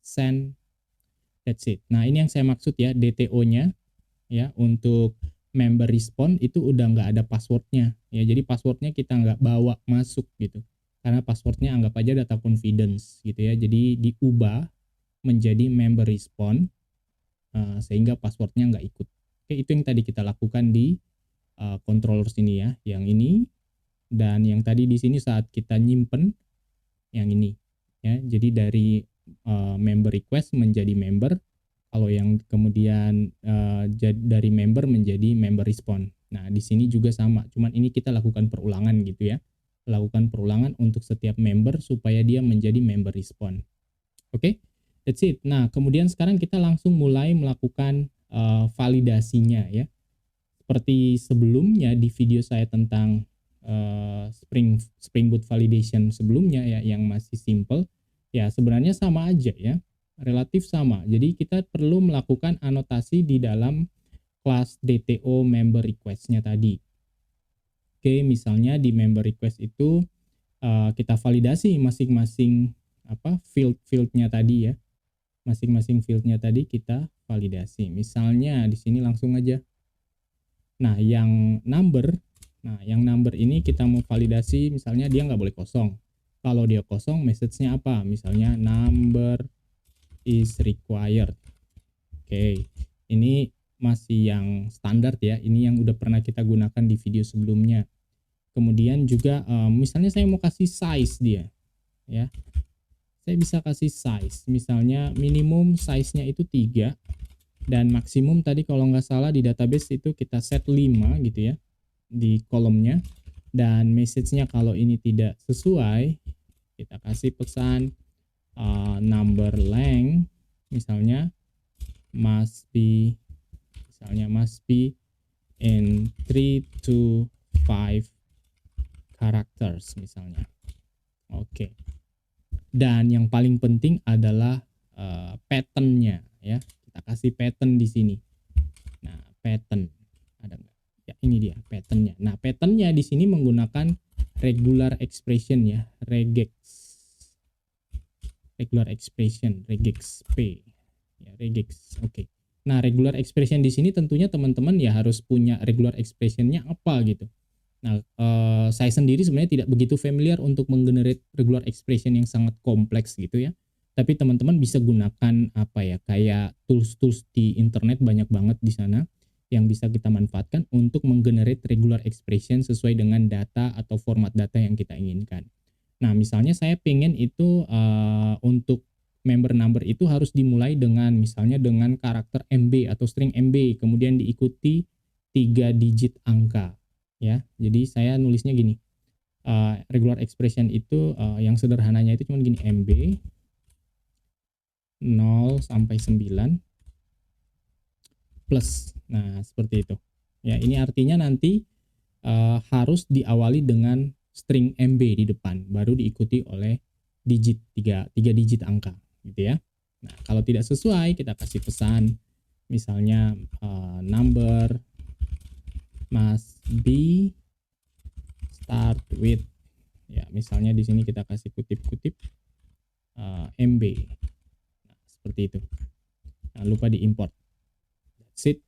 [SPEAKER 1] Send, that's it. Nah, ini yang saya maksud ya, DTO-nya ya, untuk member respond itu udah nggak ada passwordnya ya, jadi passwordnya kita nggak bawa masuk gitu, karena passwordnya anggap aja data confidence gitu ya, jadi diubah menjadi member respond sehingga passwordnya nggak ikut. Oke, itu yang tadi kita lakukan di controller sini ya, yang ini. Dan yang tadi di sini saat kita nyimpen yang ini ya. Jadi dari member request menjadi member, kalau yang kemudian dari member menjadi member respond. Nah, di sini juga sama, cuman ini kita lakukan perulangan gitu ya. Lakukan perulangan untuk setiap member supaya dia menjadi member respond. Oke, that's it. Nah, kemudian sekarang kita langsung mulai melakukan validasinya ya. Seperti sebelumnya di video saya tentang Spring Boot validation sebelumnya ya, yang masih simple ya, sebenarnya sama aja ya, relatif sama. Jadi kita perlu melakukan anotasi di dalam kelas DTO member request-nya tadi. Oke, misalnya di member request itu kita validasi masing-masing field-nya tadi ya. Masing-masing field-nya tadi kita validasi. Misalnya di sini langsung aja. Nah, yang number ini kita mau validasi, misalnya dia nggak boleh kosong. Kalau dia kosong, message-nya apa? Misalnya number is required. Oke, ini masih yang standar ya. Ini yang udah pernah kita gunakan di video sebelumnya. Kemudian juga misalnya saya mau kasih size dia, ya. Saya bisa kasih size. Misalnya minimum size-nya itu 3 dan maksimum tadi kalau nggak salah di database itu kita set 5 gitu ya di kolomnya. Dan message-nya kalau ini tidak sesuai, kita kasih pesan number length misalnya must be in 3 to 5 characters misalnya. Oke. Dan yang paling penting adalah pattern-nya ya. Kita kasih pattern di sini. Nah, pattern ada nggak? Ya, ini dia pattern-nya. Nah, pattern-nya di sini menggunakan regular expression ya, regex. Regular expression, regex P. Ya, regex. Oke. Nah, regular expression di sini tentunya teman-teman ya harus punya regular expression-nya apa gitu. Nah, saya sendiri sebenarnya tidak begitu familiar untuk menggenerate regular expression yang sangat kompleks gitu ya. Tapi teman-teman bisa gunakan kayak tools-tools di internet banyak banget di sana yang bisa kita manfaatkan untuk menggenerate regular expression sesuai dengan data atau format data yang kita inginkan. Nah, misalnya saya pengen itu untuk member number itu harus dimulai dengan misalnya dengan karakter MB atau string MB, kemudian diikuti 3 digit angka. Ya, jadi saya nulisnya gini, regular expression itu yang sederhananya itu cuma gini, MB 0 sampai 9 plus. Nah, seperti itu. Ya, ini artinya nanti harus diawali dengan string MB di depan, baru diikuti oleh digit 3 digit angka, gitu ya. Nah, kalau tidak sesuai, kita kasih pesan, misalnya number must be start with, ya misalnya di sini kita kasih kutip-kutip MB. Nah, seperti itu. Nah, lupa diimport. That's it.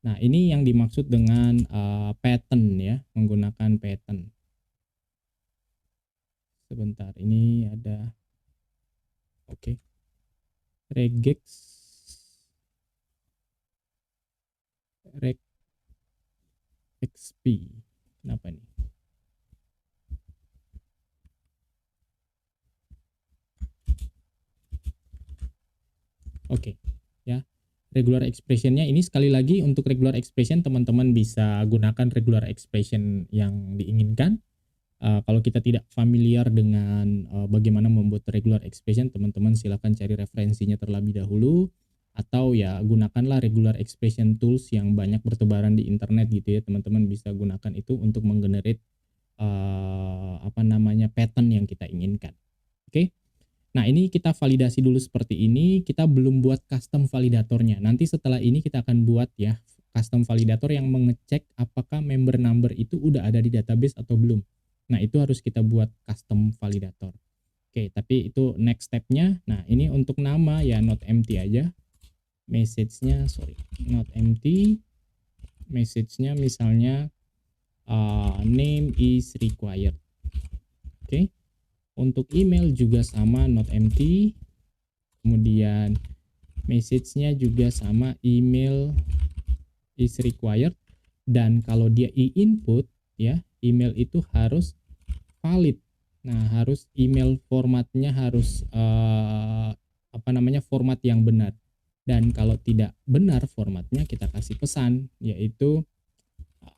[SPEAKER 1] Nah, ini yang dimaksud dengan pattern ya, menggunakan pattern. Sebentar, ini ada regex XP. Kenapa nih? Oke, ya. Regular expression-nya ini sekali lagi untuk regular expression teman-teman bisa gunakan regular expression yang diinginkan. Kalau kita tidak familiar dengan bagaimana membuat regular expression, teman-teman silakan cari referensinya terlebih dahulu, atau ya gunakanlah regular expression tools yang banyak bertebaran di internet gitu ya. Teman-teman bisa gunakan itu untuk menggenerate pattern yang kita inginkan. Oke. Nah, ini kita validasi dulu seperti ini. Kita belum buat custom validatornya. Nanti setelah ini kita akan buat ya custom validator yang mengecek apakah member number itu udah ada di database atau belum. Nah, itu harus kita buat custom validator. Oke, tapi itu next step-nya. Nah, ini untuk nama ya not empty aja. Message-nya not empty. Message-nya misalnya name is required. Oke. Untuk email juga sama, not empty. Kemudian message-nya juga sama, email is required. Dan kalau dia input ya, email itu harus valid. Nah, harus email formatnya harus format yang benar. Dan kalau tidak benar formatnya, kita kasih pesan, yaitu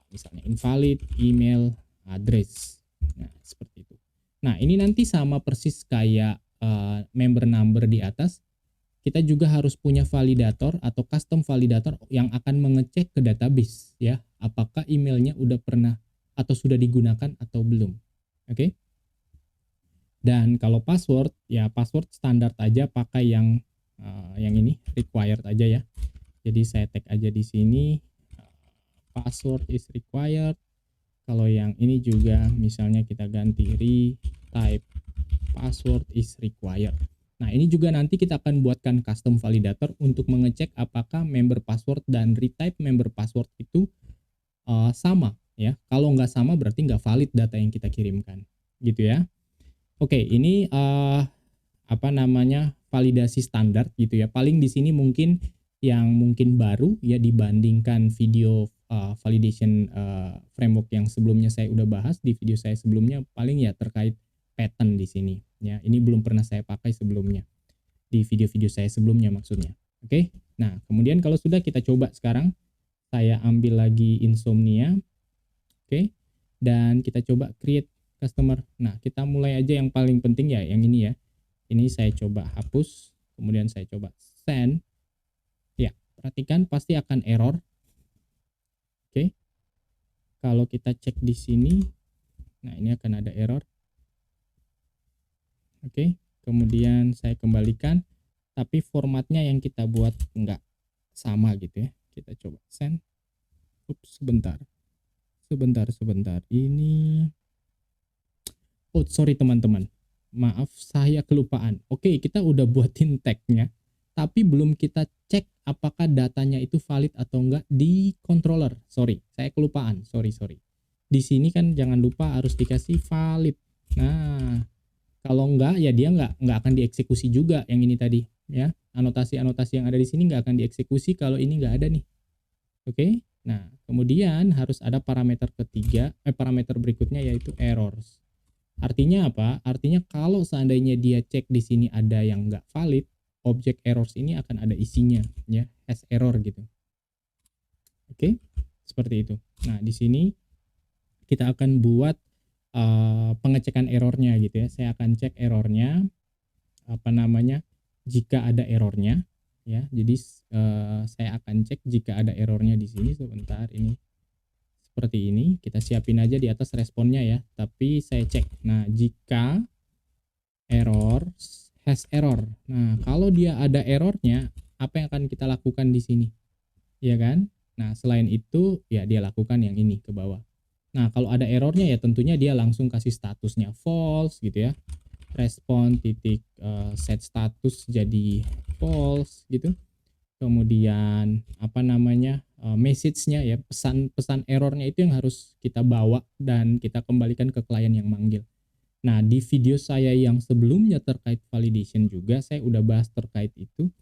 [SPEAKER 1] misalnya invalid email address. Nah, seperti itu. Nah, ini nanti sama persis kayak member number di atas. Kita juga harus punya validator atau custom validator yang akan mengecek ke database, ya, apakah emailnya udah pernah atau sudah digunakan atau belum. Oke. Dan kalau password, ya password standar aja, pakai yang ini required aja ya. Jadi saya tag aja di sini password is required. Kalau yang ini juga misalnya kita ganti retype password is required. Nah, ini juga nanti kita akan buatkan custom validator untuk mengecek apakah member password dan retype member password itu sama ya. Kalau nggak sama berarti nggak valid data yang kita kirimkan, gitu ya. Oke, ini validasi standar gitu ya. Paling di sini mungkin yang mungkin baru ya dibandingkan video validation framework yang sebelumnya saya udah bahas di video saya sebelumnya, paling ya terkait pattern di sini ya. Ini belum pernah saya pakai sebelumnya di video-video saya sebelumnya maksudnya. Oke. Nah, kemudian kalau sudah, kita coba sekarang saya ambil lagi Insomnia. Oke. Dan kita coba create customer. Nah, kita mulai aja yang paling penting ya, yang ini ya. Ini saya coba hapus, kemudian saya coba send. Ya, perhatikan pasti akan error. Oke. Kalau kita cek di sini, nah ini akan ada error. Oke, kemudian saya kembalikan, tapi formatnya yang kita buat enggak sama gitu ya. Kita coba send. Ups, sebentar. Ini, oh sorry teman-teman, maaf saya kelupaan. Oke, kita udah buatin tag-nya, tapi belum kita cek apakah datanya itu valid atau enggak di controller. Sorry, saya kelupaan. Sorry. Di sini kan jangan lupa harus dikasih valid. Nah, kalau enggak ya dia enggak akan dieksekusi juga yang ini tadi ya. Anotasi-anotasi yang ada di sini enggak akan dieksekusi kalau ini enggak ada nih. Oke. Nah, kemudian harus ada parameter parameter berikutnya yaitu errors. Artinya apa? Artinya kalau seandainya dia cek di sini ada yang enggak valid, objek errors ini akan ada isinya ya, has error gitu. Oke, seperti itu. Nah, di sini kita akan buat pengecekan errornya gitu ya. Saya akan cek errornya jika ada errornya ya. Jadi saya akan cek jika ada errornya di sini. Sebentar, ini seperti ini, kita siapin aja di atas responnya ya, tapi saya cek. Nah, jika error has error, nah kalau dia ada errornya, apa yang akan kita lakukan di sini, ya kan? Nah, selain itu ya dia lakukan yang ini ke bawah. Nah, kalau ada errornya ya tentunya dia langsung kasih statusnya false gitu ya. Respon set status jadi false gitu. Kemudian message-nya ya, pesan errornya itu yang harus kita bawa dan kita kembalikan ke klien yang manggil. Nah, di video saya yang sebelumnya terkait validation juga saya udah bahas terkait itu,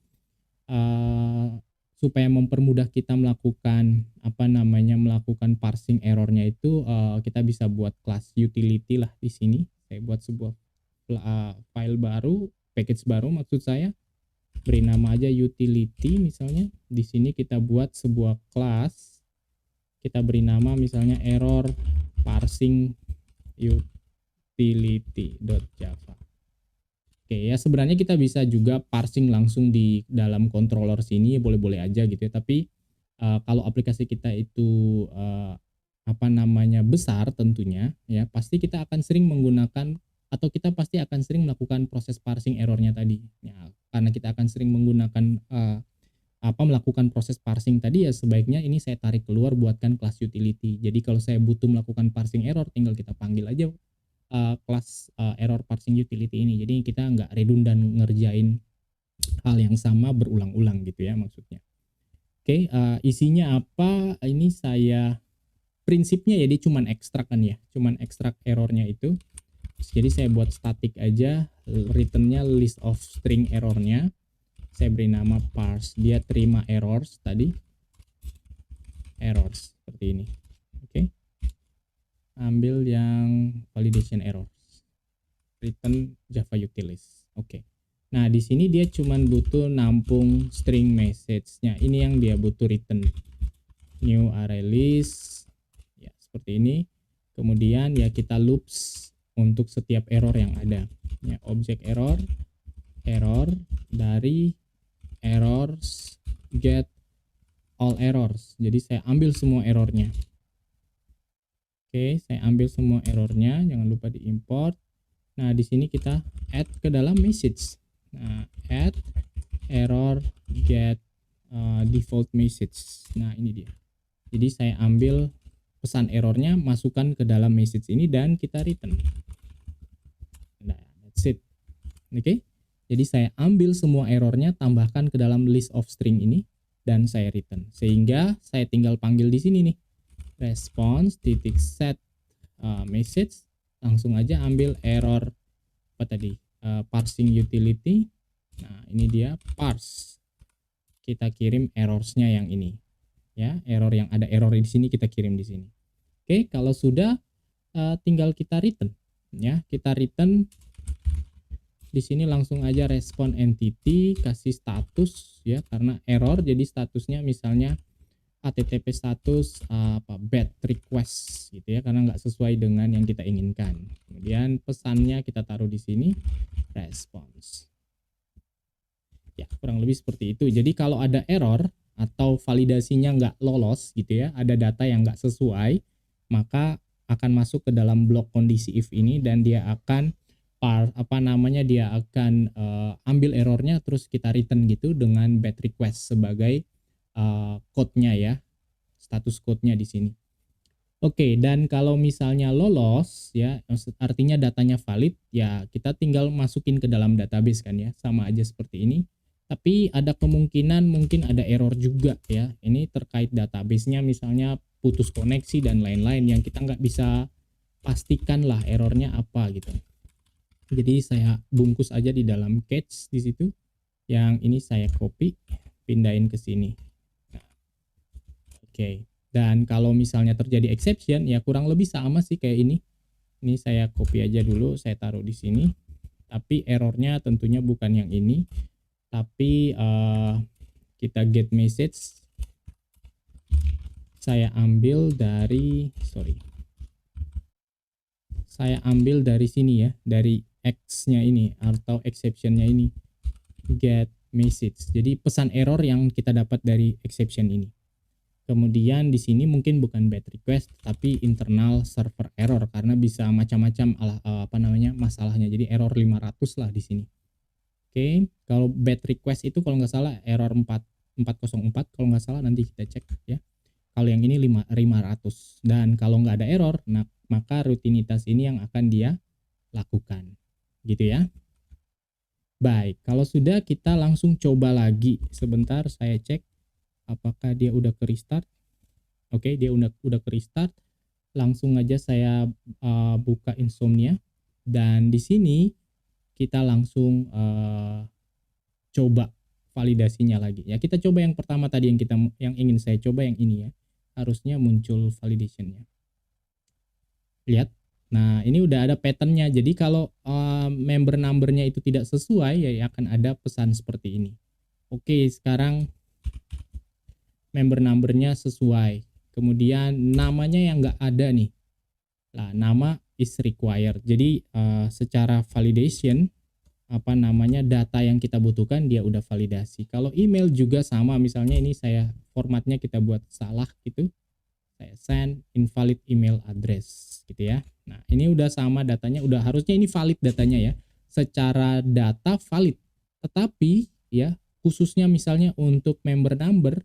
[SPEAKER 1] supaya mempermudah kita melakukan melakukan parsing errornya itu, kita bisa buat kelas utility lah di sini. Saya buat sebuah file baru, package baru maksud saya, beri nama aja utility misalnya. Di sini kita buat sebuah kelas, kita beri nama misalnya error parsing utility.java. Oke ya, sebenarnya kita bisa juga parsing langsung di dalam controller sini, boleh-boleh aja gitu ya. Tapi kalau aplikasi kita itu besar tentunya ya, pasti kita akan sering menggunakan atau kita pasti akan sering melakukan proses parsing errornya tadi. Ya, karena kita akan sering menggunakan melakukan proses parsing tadi, ya sebaiknya ini saya tarik keluar, buatkan kelas utility. Jadi kalau saya butuh melakukan parsing error, tinggal kita panggil aja kelas error parsing utility ini. Jadi kita nggak redundant ngerjain hal yang sama berulang-ulang gitu ya maksudnya. Oke, isinya apa? Ini saya prinsipnya jadi cuman ekstrak kan ya, cuman ekstrak errornya itu. Jadi saya buat static aja, returnnya list of string errornya. Saya beri nama parse, dia terima errors tadi, errors seperti ini. Oke. ambil yang validation error, return Java utils. Oke. Nah, di sini dia cuman butuh nampung string message-nya. Ini yang dia butuh return. New array list. Ya, seperti ini. Kemudian ya kita loops untuk setiap error yang ada. Ya, objek error dari errors get all errors. Jadi saya ambil semua errornya. Oke, saya ambil semua errornya, jangan lupa diimport. Nah, di sini kita add ke dalam message. Nah, add error get default message. Nah, ini dia. Jadi saya ambil pesan errornya, masukkan ke dalam message ini dan kita return. Nah, that's it. Oke. Jadi saya ambil semua errornya, tambahkan ke dalam list of string ini dan saya return. Sehingga saya tinggal panggil di sini nih. Response titik set message, langsung aja ambil error apa tadi, parsing utility. Nah, ini dia parse, kita kirim errorsnya yang ini ya, error yang ada error di sini kita kirim di sini. Oke, kalau sudah tinggal kita return ya, kita return di sini langsung aja respon entity, kasih status ya, karena error jadi statusnya misalnya HTTP status bad request gitu ya, karena nggak sesuai dengan yang kita inginkan. Kemudian pesannya kita taruh di sini, response. Ya, kurang lebih seperti itu. Jadi kalau ada error atau validasinya nggak lolos gitu ya, ada data yang nggak sesuai, maka akan masuk ke dalam blok kondisi if ini dan dia akan dia akan ambil errornya terus kita return gitu dengan bad request sebagai code-nya ya, status code-nya di sini. Oke, dan kalau misalnya lolos ya, artinya datanya valid ya, kita tinggal masukin ke dalam database kan ya, sama aja seperti ini. Tapi ada kemungkinan mungkin ada error juga ya. Ini terkait database-nya misalnya putus koneksi dan lain-lain yang kita nggak bisa pastikan lah errornya apa gitu. Jadi saya bungkus aja di dalam cache di situ. Yang ini saya copy, pindahin ke sini. Nah, oke. Dan kalau misalnya terjadi exception ya kurang lebih sama sih kayak ini. Ini saya copy aja dulu, saya taruh di sini. Tapi errornya tentunya bukan yang ini. Tapi kita get message. Saya ambil dari sini ya, dari X-nya ini atau exception-nya ini, get message. Jadi pesan error yang kita dapat dari exception ini. Kemudian di sini mungkin bukan bad request tapi internal server error karena bisa macam-macam masalahnya. Jadi error 500 lah di sini. Oke, kalau bad request itu kalau nggak salah error 404 kalau nggak salah, nanti kita cek ya. Kalau yang ini 500 dan kalau nggak ada error, nah maka rutinitas ini yang akan dia lakukan gitu ya. Baik, kalau sudah kita langsung coba lagi. Sebentar saya cek apakah dia udah ke restart. Oke, dia udah ke restart. Langsung aja saya buka Insomnia dan di sini kita langsung coba validasinya lagi ya. Kita coba yang pertama tadi yang ingin saya coba yang ini ya. Harusnya muncul validationnya. Lihat. Nah, ini udah ada patternnya. Jadi kalau member numbernya itu tidak sesuai ya akan ada pesan seperti ini. Oke, sekarang member numbernya sesuai. Kemudian namanya yang nggak ada nih. Nah, nama is required. Jadi secara validation data yang kita butuhkan dia udah validasi. Kalau email juga sama, misalnya ini saya formatnya kita buat salah gitu. Saya send invalid email address gitu ya. Nah, ini udah sama datanya, udah harusnya ini valid datanya ya. Secara data valid. Tetapi ya, khususnya misalnya untuk member number,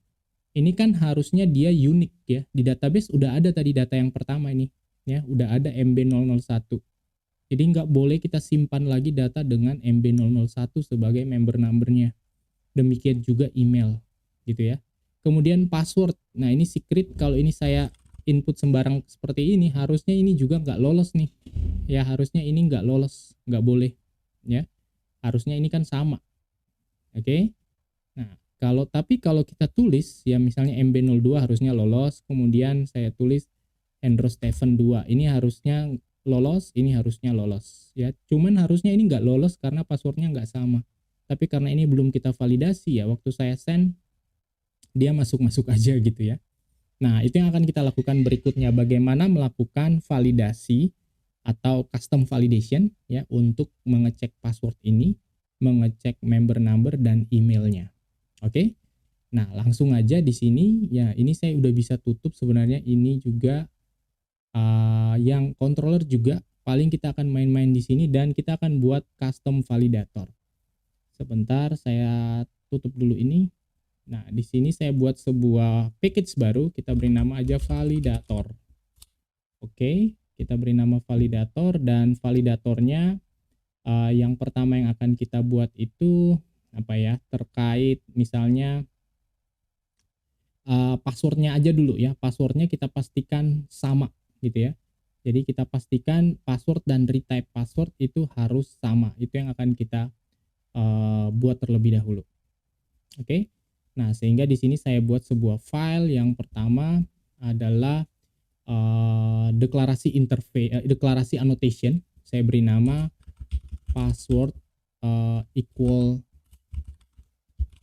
[SPEAKER 1] ini kan harusnya dia unik ya. Di database udah ada tadi data yang pertama ini ya, udah ada MB001. Jadi nggak boleh kita simpan lagi data dengan MB001 sebagai member numbernya. Demikian juga email gitu ya. Kemudian password. Nah, ini secret. Kalau ini saya input sembarang seperti ini, harusnya ini juga nggak lolos nih. Ya, harusnya ini nggak lolos, nggak boleh. Ya, harusnya ini kan sama. Oke. Nah, kalau kita tulis, ya misalnya MB02 harusnya lolos. Kemudian saya tulis Hendro Steven 2. Ini harusnya lolos, ini harusnya lolos ya. Cuman harusnya ini nggak lolos karena passwordnya nggak sama. Tapi karena ini belum kita validasi ya, waktu saya send dia masuk-masuk aja gitu ya. Nah, itu yang akan kita lakukan berikutnya, bagaimana melakukan validasi atau custom validation ya untuk mengecek password ini, mengecek member number dan emailnya. Oke. Nah, langsung aja di sini ya, ini saya udah bisa tutup sebenarnya. Ini juga yang controller juga paling kita akan main-main di sini dan kita akan buat custom validator. Sebentar saya tutup dulu ini. Nah, di sini saya buat sebuah package baru, kita beri nama aja validator. Oke, kita beri nama validator dan validatornya yang pertama yang akan kita buat itu apa ya, terkait misalnya passwordnya aja dulu ya. Passwordnya kita pastikan sama gitu ya. Jadi kita pastikan password dan retype password itu harus sama. Itu yang akan kita buat terlebih dahulu. Oke. Nah, sehingga di sini saya buat sebuah file. Yang pertama adalah deklarasi interface, deklarasi annotation. Saya beri nama password equal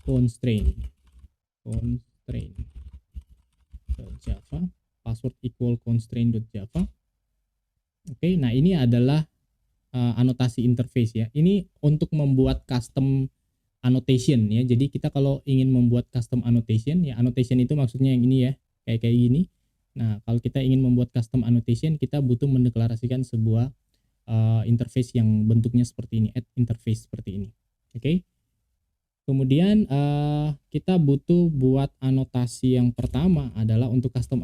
[SPEAKER 1] constraint.java, password equal constraint.java. Oke, nah ini adalah anotasi interface ya. Ini untuk membuat custom annotation ya. Jadi kita kalau ingin membuat custom annotation ya, annotation itu maksudnya yang ini ya, kayak gini. Nah, kalau kita ingin membuat custom annotation, kita butuh mendeklarasikan sebuah interface yang bentuknya seperti ini, add interface seperti ini. Oke. Kemudian kita butuh buat anotasi yang pertama adalah untuk custom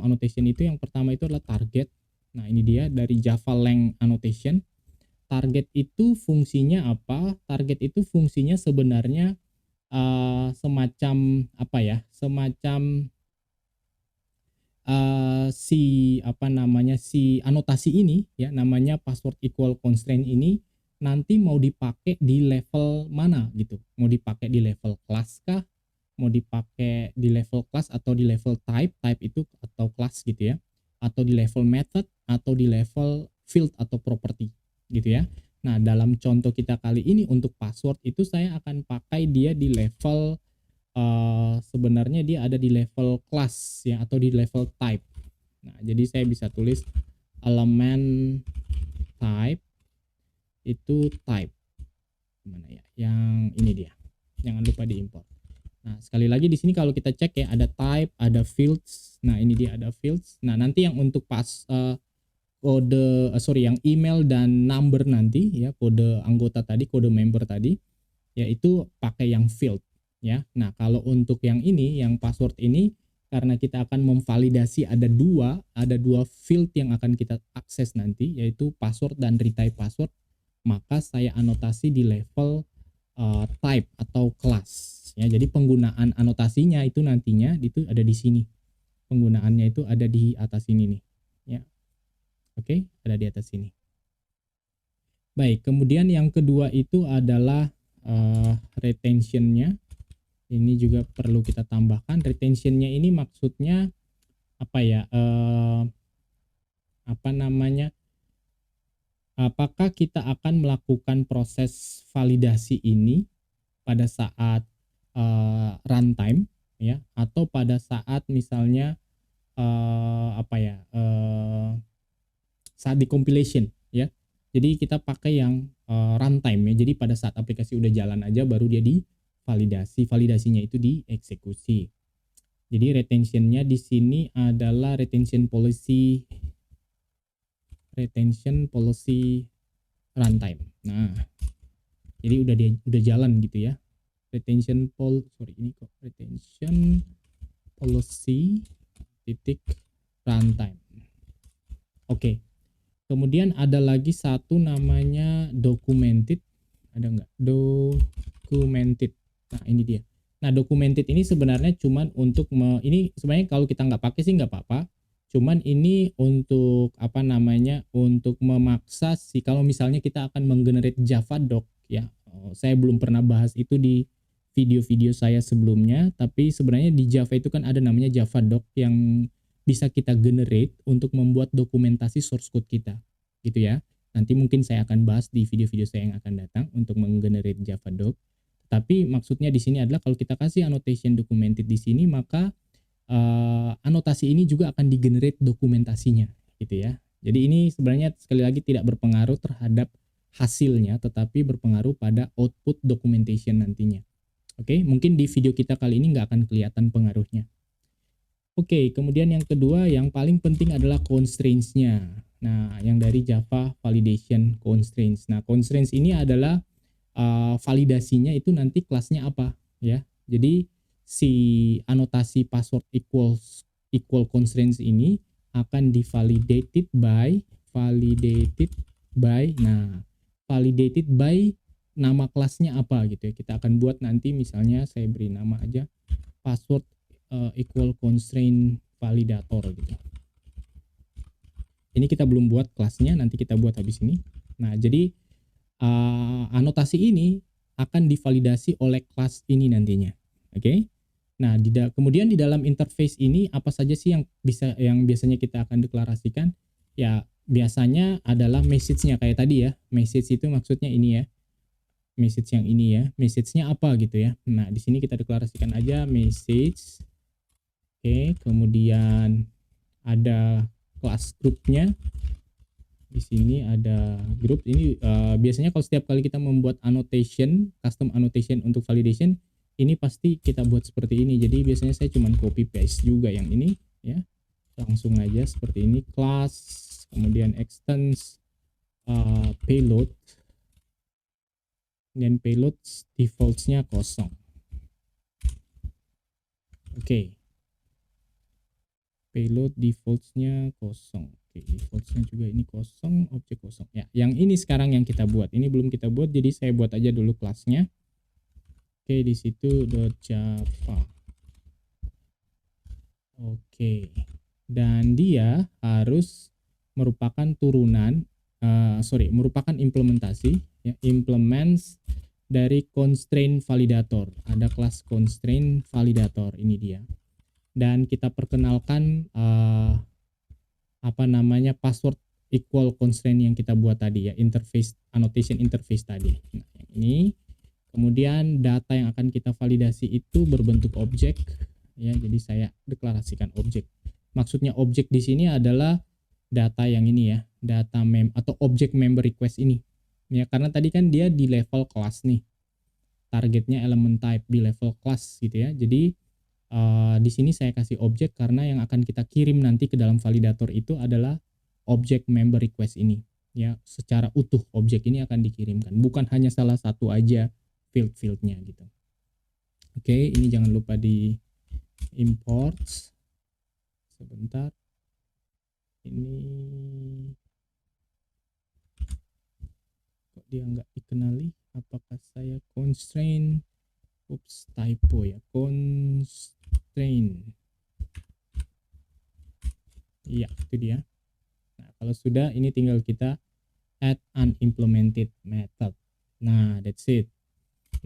[SPEAKER 1] annotation itu yang pertama itu adalah target. Nah, ini dia dari Java Lang Annotation. Target itu fungsinya apa? Target itu fungsinya sebenarnya semacam apa ya? Semacam si anotasi ini ya, namanya password equal constraint ini nanti mau dipakai di level mana gitu. Mau dipakai di level class kah? Mau dipakai di level class atau di level type itu atau class gitu ya. Atau di level method atau di level field atau property gitu ya. Nah, dalam contoh kita kali ini untuk password itu saya akan pakai dia di level sebenarnya dia ada di level class ya atau di level type. Nah, jadi saya bisa tulis elemen type itu type. Mana ya? Yang ini dia. Jangan lupa diimport. Nah, sekali lagi di sini kalau kita cek ya, ada type, ada fields. Nah, ini dia ada fields. Nah, nanti yang untuk yang email dan number nanti ya, kode anggota tadi, kode member tadi, yaitu pakai yang field ya. Nah, kalau untuk yang ini, yang password ini, karena kita akan memvalidasi ada dua field yang akan kita akses nanti, yaitu password dan retype password, maka saya anotasi di level type atau class ya. Jadi penggunaan anotasinya itu nantinya itu ada di sini. Penggunaannya itu ada di atas ini nih ya. Oke, ada di atas sini. Baik, kemudian yang kedua itu adalah retentionnya. Ini juga perlu kita tambahkan. Retentionnya ini maksudnya apa ya? Apakah kita akan melakukan proses validasi ini pada saat runtime ya, atau pada saat misalnya saat di compilation ya. Jadi kita pakai yang runtime ya. Jadi pada saat aplikasi udah jalan aja baru dia divalidasi. Validasinya itu dieksekusi. Jadi retentionnya di sini adalah retention policy runtime. Nah, jadi udah jalan gitu ya. Retention policy runtime. Oke. Kemudian ada lagi satu namanya documented. Ada nggak? Documented. Nah, ini dia. Nah, documented ini sebenarnya cuman untuk ini sebenarnya kalau kita nggak pakai sih nggak apa-apa. Cuman ini untuk untuk memaksa sih kalau misalnya kita akan menggenerate Java doc ya. Saya belum pernah bahas itu di video-video saya sebelumnya, tapi sebenarnya di Java itu kan ada namanya Java doc yang bisa kita generate untuk membuat dokumentasi source code kita, gitu ya. Nanti mungkin saya akan bahas di video-video saya yang akan datang untuk menggenerate Java doc. Tapi maksudnya di sini adalah kalau kita kasih annotation documented di sini, maka anotasi ini juga akan di-generate dokumentasinya, gitu ya. Jadi ini sebenarnya sekali lagi tidak berpengaruh terhadap hasilnya, tetapi berpengaruh pada output documentation nantinya. Oke, mungkin di video kita kali ini nggak akan kelihatan pengaruhnya. Oke, kemudian yang kedua yang paling penting adalah constraints-nya. Nah, yang dari Java Validation Constraints. Nah, constraints ini adalah validasinya itu nanti kelasnya apa, ya. Jadi si anotasi password equal constraints ini akan divalidated by validated by nama kelasnya apa gitu ya. Kita akan buat nanti misalnya saya beri nama aja password equal constraint validator gitu. Ini kita belum buat kelasnya, nanti kita buat habis ini. Nah, jadi anotasi ini akan divalidasi oleh kelas ini nantinya. Oke. Nah, kemudian di dalam interface ini apa saja sih yang biasanya kita akan deklarasikan? Ya, biasanya adalah message-nya kayak tadi ya. Message itu maksudnya ini ya. Message yang ini ya. Message-nya apa gitu ya. Nah, di sini kita deklarasikan aja message. Oke, kemudian ada kelas grupnya. Di sini ada grup. Ini biasanya kalau setiap kali kita membuat annotation, custom annotation untuk validation, ini pasti kita buat seperti ini. Jadi biasanya saya cuma copy paste juga yang ini ya. Langsung aja seperti ini, class, kemudian extends payload. Dan payload defaults-nya kosong. Oke. Payload defaults-nya kosong. Oke, defaults-nya juga ini kosong, objek kosong. Ya, yang ini sekarang yang kita buat. Ini belum kita buat, jadi saya buat aja dulu kelasnya. Oke, di situ .java. Oke. Dan dia harus merupakan merupakan implementasi, ya, implements dari constraint validator. Ada kelas constraint validator, ini dia. Dan kita perkenalkan password equal constraint yang kita buat tadi ya, interface annotation interface tadi. Nah, yang ini. Kemudian data yang akan kita validasi itu berbentuk objek ya, jadi saya deklarasikan objek. Maksudnya objek di sini adalah data yang ini ya, data atau objek member request ini. Ya, karena tadi kan dia di level kelas nih. Targetnya element type di level kelas gitu ya. Jadi di sini saya kasih objek karena yang akan kita kirim nanti ke dalam validator itu adalah objek member request ini. Ya, secara utuh objek ini akan dikirimkan, bukan hanya salah satu aja field-fieldnya gitu. Oke, ini jangan lupa di import. Sebentar. Ini kok dia nggak dikenali? Apakah saya constraint? Oops, typo ya. Constraint. Iya, itu dia. Nah, kalau sudah, ini tinggal kita add unimplemented method. Nah, that's it.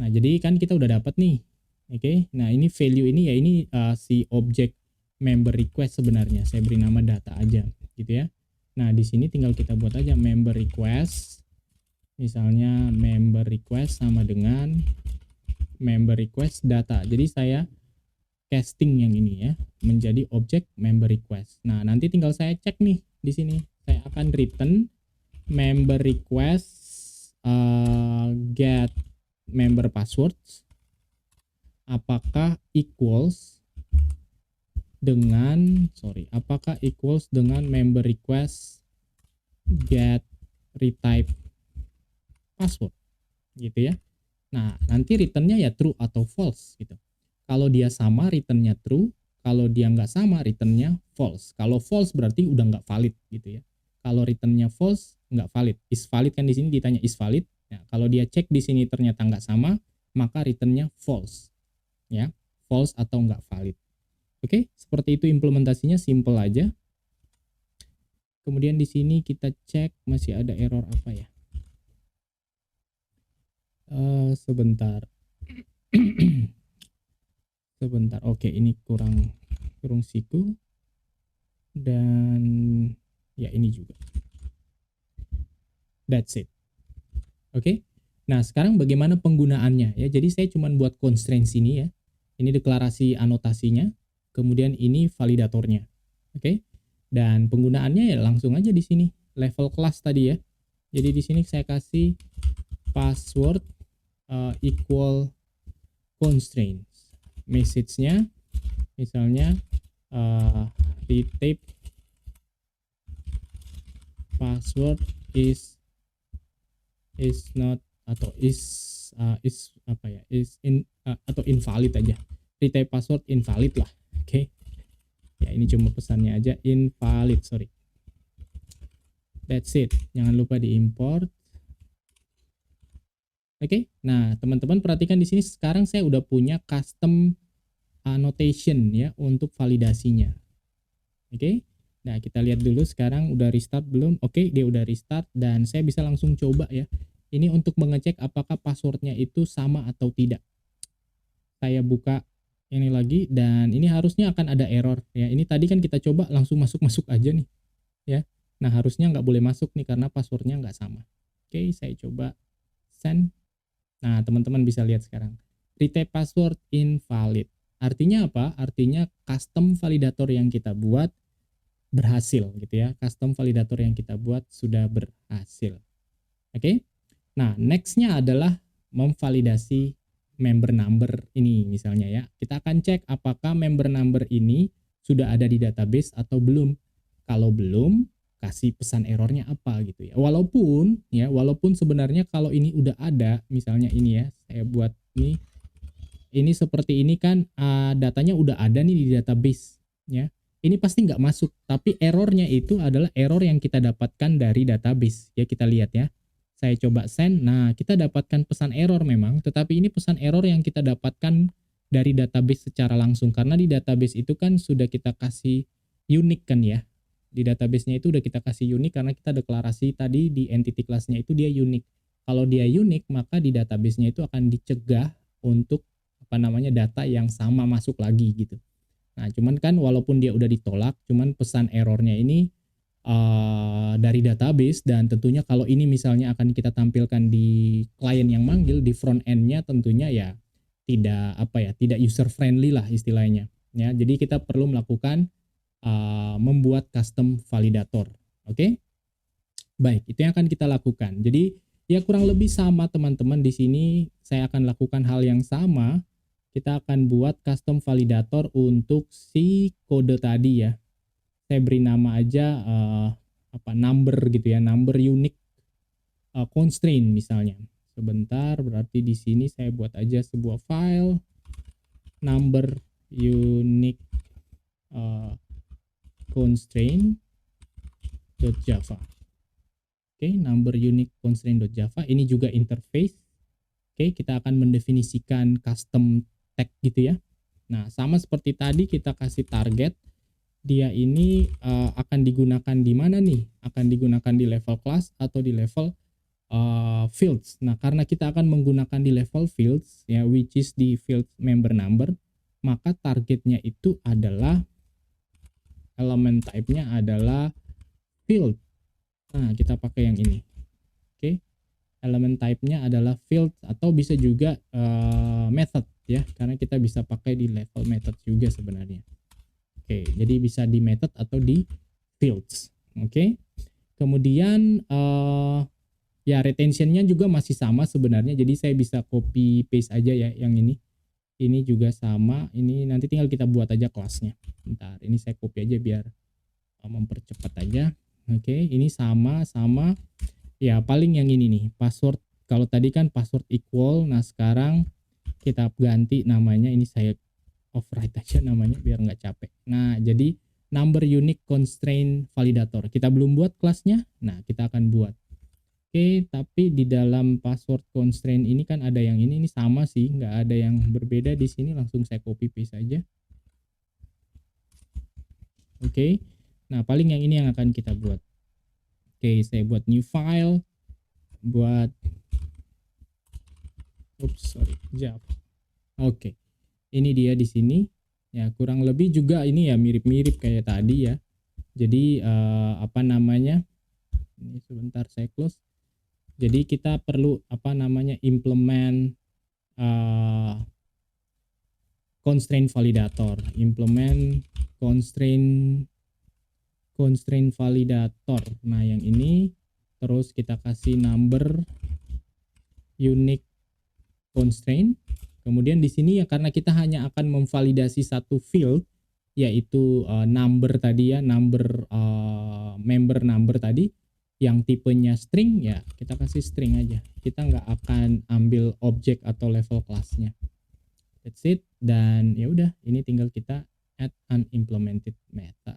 [SPEAKER 1] Nah, jadi kan kita udah dapat nih. Oke. Nah, ini value ini ya, ini si objek member request sebenarnya. Saya beri nama data aja, gitu ya. Nah, di sini tinggal kita buat aja member request. Misalnya member request sama dengan member request data. Jadi saya casting yang ini ya menjadi objek member request. Nah, nanti tinggal saya cek nih di sini. Saya akan return member request get member passwords apakah equals dengan member request get retype password gitu ya. Nah, nanti returnnya ya true atau false gitu. Kalau dia sama, returnnya true. Kalau dia nggak sama, returnnya false. Kalau false berarti udah nggak valid gitu ya. Kalau returnnya false, nggak valid. Is valid kan di sini ditanya is valid. Ya, kalau dia cek di sini ternyata nggak sama, maka returnnya false. Ya, false atau nggak valid. Oke, seperti itu implementasinya, simple aja. Kemudian di sini kita cek masih ada error apa ya. Sebentar. Sebentar. Oke, ini kurang siku. dan ya ini juga. That's it. Oke. Nah, sekarang bagaimana penggunaannya ya? Jadi saya cuma buat constraints ini ya. Ini deklarasi anotasinya, kemudian ini validatornya. Oke. Dan penggunaannya ya langsung aja di sini, level class tadi ya. Jadi di sini saya kasih password equal constraints. Message-nya misalnya retype password is not atau is apa ya, is in atau invalid aja. Retype password invalid lah. Oke. Ya ini cuma pesannya aja, invalid, sorry. That's it. Jangan lupa diimport. Oke. Nah, teman-teman perhatikan di sini sekarang saya udah punya custom annotation ya untuk validasinya. Oke. Nah, kita lihat dulu sekarang udah restart belum? Oke, dia udah restart dan saya bisa langsung coba ya. Ini untuk mengecek apakah passwordnya itu sama atau tidak. Saya buka ini lagi dan ini harusnya akan ada error ya. Ini tadi kan kita coba langsung masuk aja nih ya. Nah, harusnya nggak boleh masuk nih karena passwordnya nggak sama. Oke, saya coba send. Nah, teman-teman bisa lihat sekarang. Retype password invalid. Artinya apa? Artinya custom validator yang kita buat berhasil gitu ya. Custom validator yang kita buat sudah berhasil. Oke. Nah, next-nya adalah memvalidasi member number ini misalnya ya. Kita akan cek apakah member number ini sudah ada di database atau belum. Kalau belum, kasih pesan errornya apa gitu ya. Walaupun sebenarnya kalau ini udah ada, misalnya ini ya, saya buat ini seperti ini kan datanya udah ada nih di database ya. Ini pasti nggak masuk, tapi errornya itu adalah error yang kita dapatkan dari database ya. Kita lihat ya, saya coba send. Nah, kita dapatkan pesan error memang, tetapi ini pesan error yang kita dapatkan dari database secara langsung, karena di database itu kan sudah kita kasih unique kan ya. Di database-nya itu udah kita kasih unique karena kita deklarasi tadi di entity class-nya itu dia unique. Kalau dia unique, maka di database-nya itu akan dicegah untuk data yang sama masuk lagi gitu. Nah, cuman kan walaupun dia udah ditolak, cuman pesan errornya ini dari database, dan tentunya kalau ini misalnya akan kita tampilkan di klien yang manggil di front end-nya, tentunya ya tidak user friendly lah istilahnya ya. Jadi kita perlu melakukan membuat custom validator. Oke? Baik, itu yang akan kita lakukan. Jadi ya kurang lebih sama teman-teman, di sini saya akan lakukan hal yang sama. Kita akan buat custom validator untuk si kode tadi ya. Saya beri nama aja number gitu ya, number unique constraint misalnya. Sebentar, berarti di sini saya buat aja sebuah file number unique constraint.java. Oke, number unique constraint.java. Ini juga interface. Oke, kita akan mendefinisikan custom tag gitu ya. Nah, sama seperti tadi kita kasih target. Dia ini akan digunakan di mana nih? Akan digunakan di level class atau di level fields. Nah, karena kita akan menggunakan di level fields ya, which is di field member number, maka targetnya itu adalah element type-nya adalah field. Nah, kita pakai yang ini. Oke. Element type-nya adalah field atau bisa juga method ya, karena kita bisa pakai di level method juga sebenarnya. Oke, jadi bisa di method atau di fields. Oke. Kemudian ya retention-nya juga masih sama sebenarnya, jadi saya bisa copy paste aja ya yang ini. Ini juga sama, ini nanti tinggal kita buat aja kelasnya. Bentar, ini saya copy aja biar mempercepat aja. Oke, ini sama ya, paling yang ini nih, password. Kalau tadi kan password equal, nah sekarang kita ganti namanya, ini saya override aja namanya biar nggak capek. Nah, jadi number unique constraint validator. Kita belum buat kelasnya, nah kita akan buat. Oke, tapi di dalam password constraint ini kan ada yang ini sama sih, nggak ada yang berbeda di sini, langsung saya copy paste aja. Oke, nah paling yang ini yang akan kita buat. Oke, saya buat new file, buat Java. Oke, ini dia di sini ya, kurang lebih juga ini ya mirip-mirip kayak tadi ya. Jadi apa namanya? Ini sebentar saya close. Jadi kita perlu apa namanya? Implement constraint validator, implement constraint validator. Nah, yang ini terus kita kasih number unique constraint. Kemudian di sini ya karena kita hanya akan memvalidasi satu field yaitu number tadi ya, member number tadi yang tipenya string, ya kita kasih string aja. Kita nggak akan ambil objek atau level kelasnya. That's it. Dan ya udah, ini tinggal kita add unimplemented method.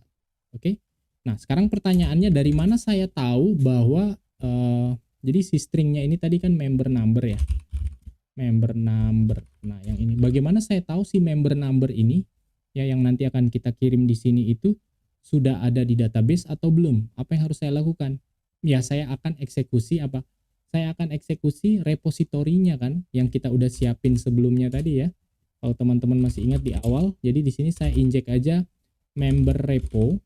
[SPEAKER 1] Oke. Nah, sekarang pertanyaannya dari mana saya tahu bahwa jadi si stringnya ini tadi kan member number ya. Member number. Nah, yang ini bagaimana saya tahu si member number ini ya yang nanti akan kita kirim di sini itu sudah ada di database atau belum? Apa yang harus saya lakukan? Ya, saya akan eksekusi apa? Saya akan eksekusi repositorinya kan yang kita udah siapin sebelumnya tadi ya. Kalau teman-teman masih ingat di awal, jadi di sini saya injek aja member repo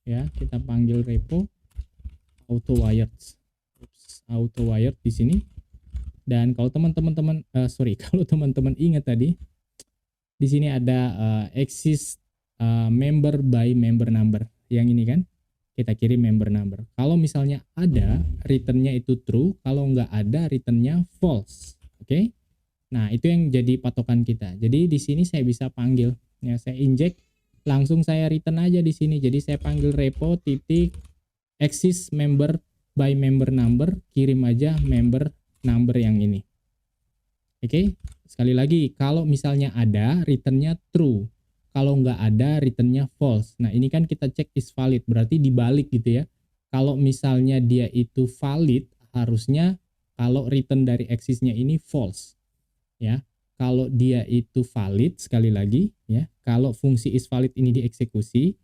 [SPEAKER 1] ya, kita panggil repo auto wired di sini. Dan kalau teman-teman kalau teman-teman ingat tadi di sini ada exist member by member number. Yang ini kan kita kirim member number. Kalau misalnya ada, returnnya itu true. Kalau nggak ada, returnnya false. Oke? Nah, itu yang jadi patokan kita. Jadi di sini saya bisa panggil, ya saya inject, langsung saya return aja di sini. Jadi saya panggil repo titik exist member by member number, kirim aja member number yang ini. Oke, sekali lagi, kalau misalnya ada, returnnya true. Kalau nggak ada, returnnya false. Nah, ini kan kita cek is valid, berarti dibalik gitu ya. Kalau misalnya dia itu valid, harusnya kalau return dari exist-nya ini false. Ya, kalau dia itu valid, sekali lagi ya, kalau fungsi is valid ini dieksekusi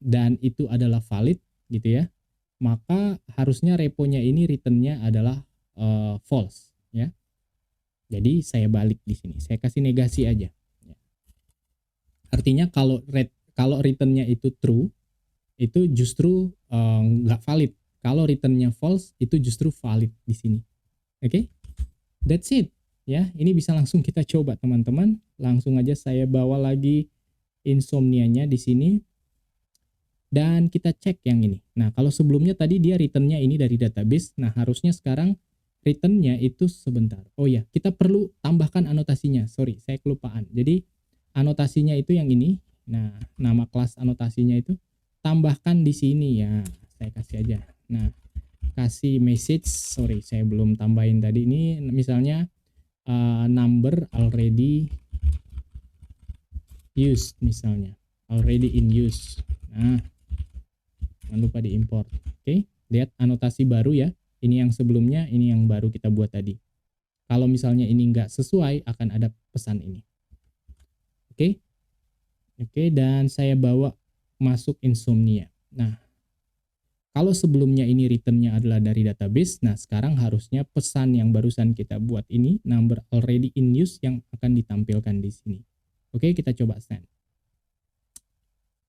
[SPEAKER 1] dan itu adalah valid gitu ya, maka harusnya reponya ini returnnya adalah false ya. Jadi saya balik di sini, saya kasih negasi aja. Artinya kalau returnnya itu true, itu justru nggak valid. Kalau returnnya false, itu justru valid di sini. Oke, that's it. Ya, ini bisa langsung kita coba teman-teman. Langsung aja saya bawa lagi insomnianya di sini. Dan kita cek yang ini. Nah, kalau sebelumnya tadi dia returnnya ini dari database. Nah, harusnya sekarang returnnya itu sebentar. Oh ya, kita perlu tambahkan anotasinya. Sorry, saya kelupaan. Jadi, anotasinya itu yang ini. Nah, nama kelas anotasinya itu tambahkan di sini ya. Saya kasih aja. Nah, kasih message. Sorry, saya belum tambahin tadi. Ini misalnya number already used misalnya. Already in use. Nah, jangan lupa diimport. Oke, lihat anotasi baru ya. Ini yang sebelumnya, ini yang baru kita buat tadi. Kalau misalnya ini nggak sesuai, akan ada pesan ini. Oke, dan saya bawa masuk insomnia. Nah, kalau sebelumnya ini returnnya adalah dari database, nah sekarang harusnya pesan yang barusan kita buat ini, number already in use, yang akan ditampilkan di sini. Oke, kita coba send.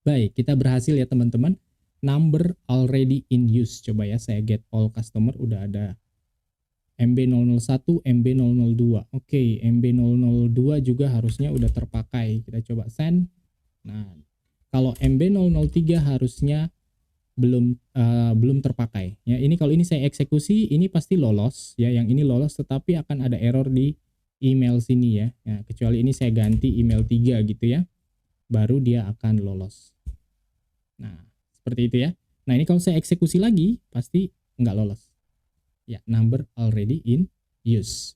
[SPEAKER 1] Baik, kita berhasil ya teman-teman. Number already in use. Coba ya, saya get all customer, udah ada MB001, MB002. Oke, MB002 juga harusnya udah terpakai. Kita coba send. Nah, kalau MB003 harusnya belum terpakai. Ya, ini kalau ini saya eksekusi, ini pasti lolos ya. Yang ini lolos, tetapi akan ada error di email sini ya. Ya, kecuali ini saya ganti email 3 gitu ya. Baru dia akan lolos. Nah, seperti itu ya. Nah, ini kalau saya eksekusi lagi, pasti nggak lolos. Ya, number already in use.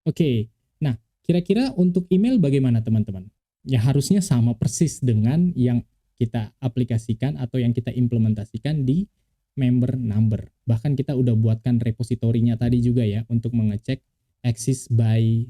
[SPEAKER 1] Oke, nah kira-kira untuk email bagaimana teman-teman? Ya harusnya sama persis dengan yang kita aplikasikan atau yang kita implementasikan di member number. Bahkan kita udah buatkan repositorinya tadi juga ya untuk mengecek access by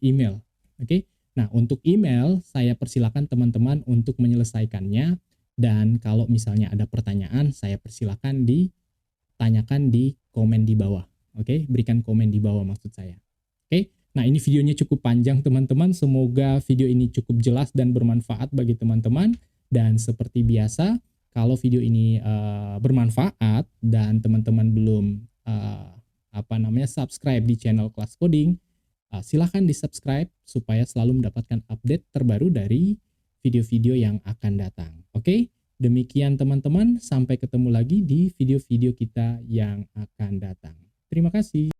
[SPEAKER 1] email. Oke, nah untuk email saya persilakan teman-teman untuk menyelesaikannya. Dan kalau misalnya ada pertanyaan, saya persilakan ditanyakan di komen di bawah. Oke, berikan komen di bawah maksud saya. Oke, nah ini videonya cukup panjang teman-teman. Semoga video ini cukup jelas dan bermanfaat bagi teman-teman. Dan seperti biasa, Kalau video ini bermanfaat dan teman-teman belum subscribe di channel Kelas Coding, silahkan di-subscribe supaya selalu mendapatkan update terbaru dari video-video yang akan datang. Oke, demikian teman-teman. Sampai ketemu lagi di video-video kita yang akan datang. Terima kasih.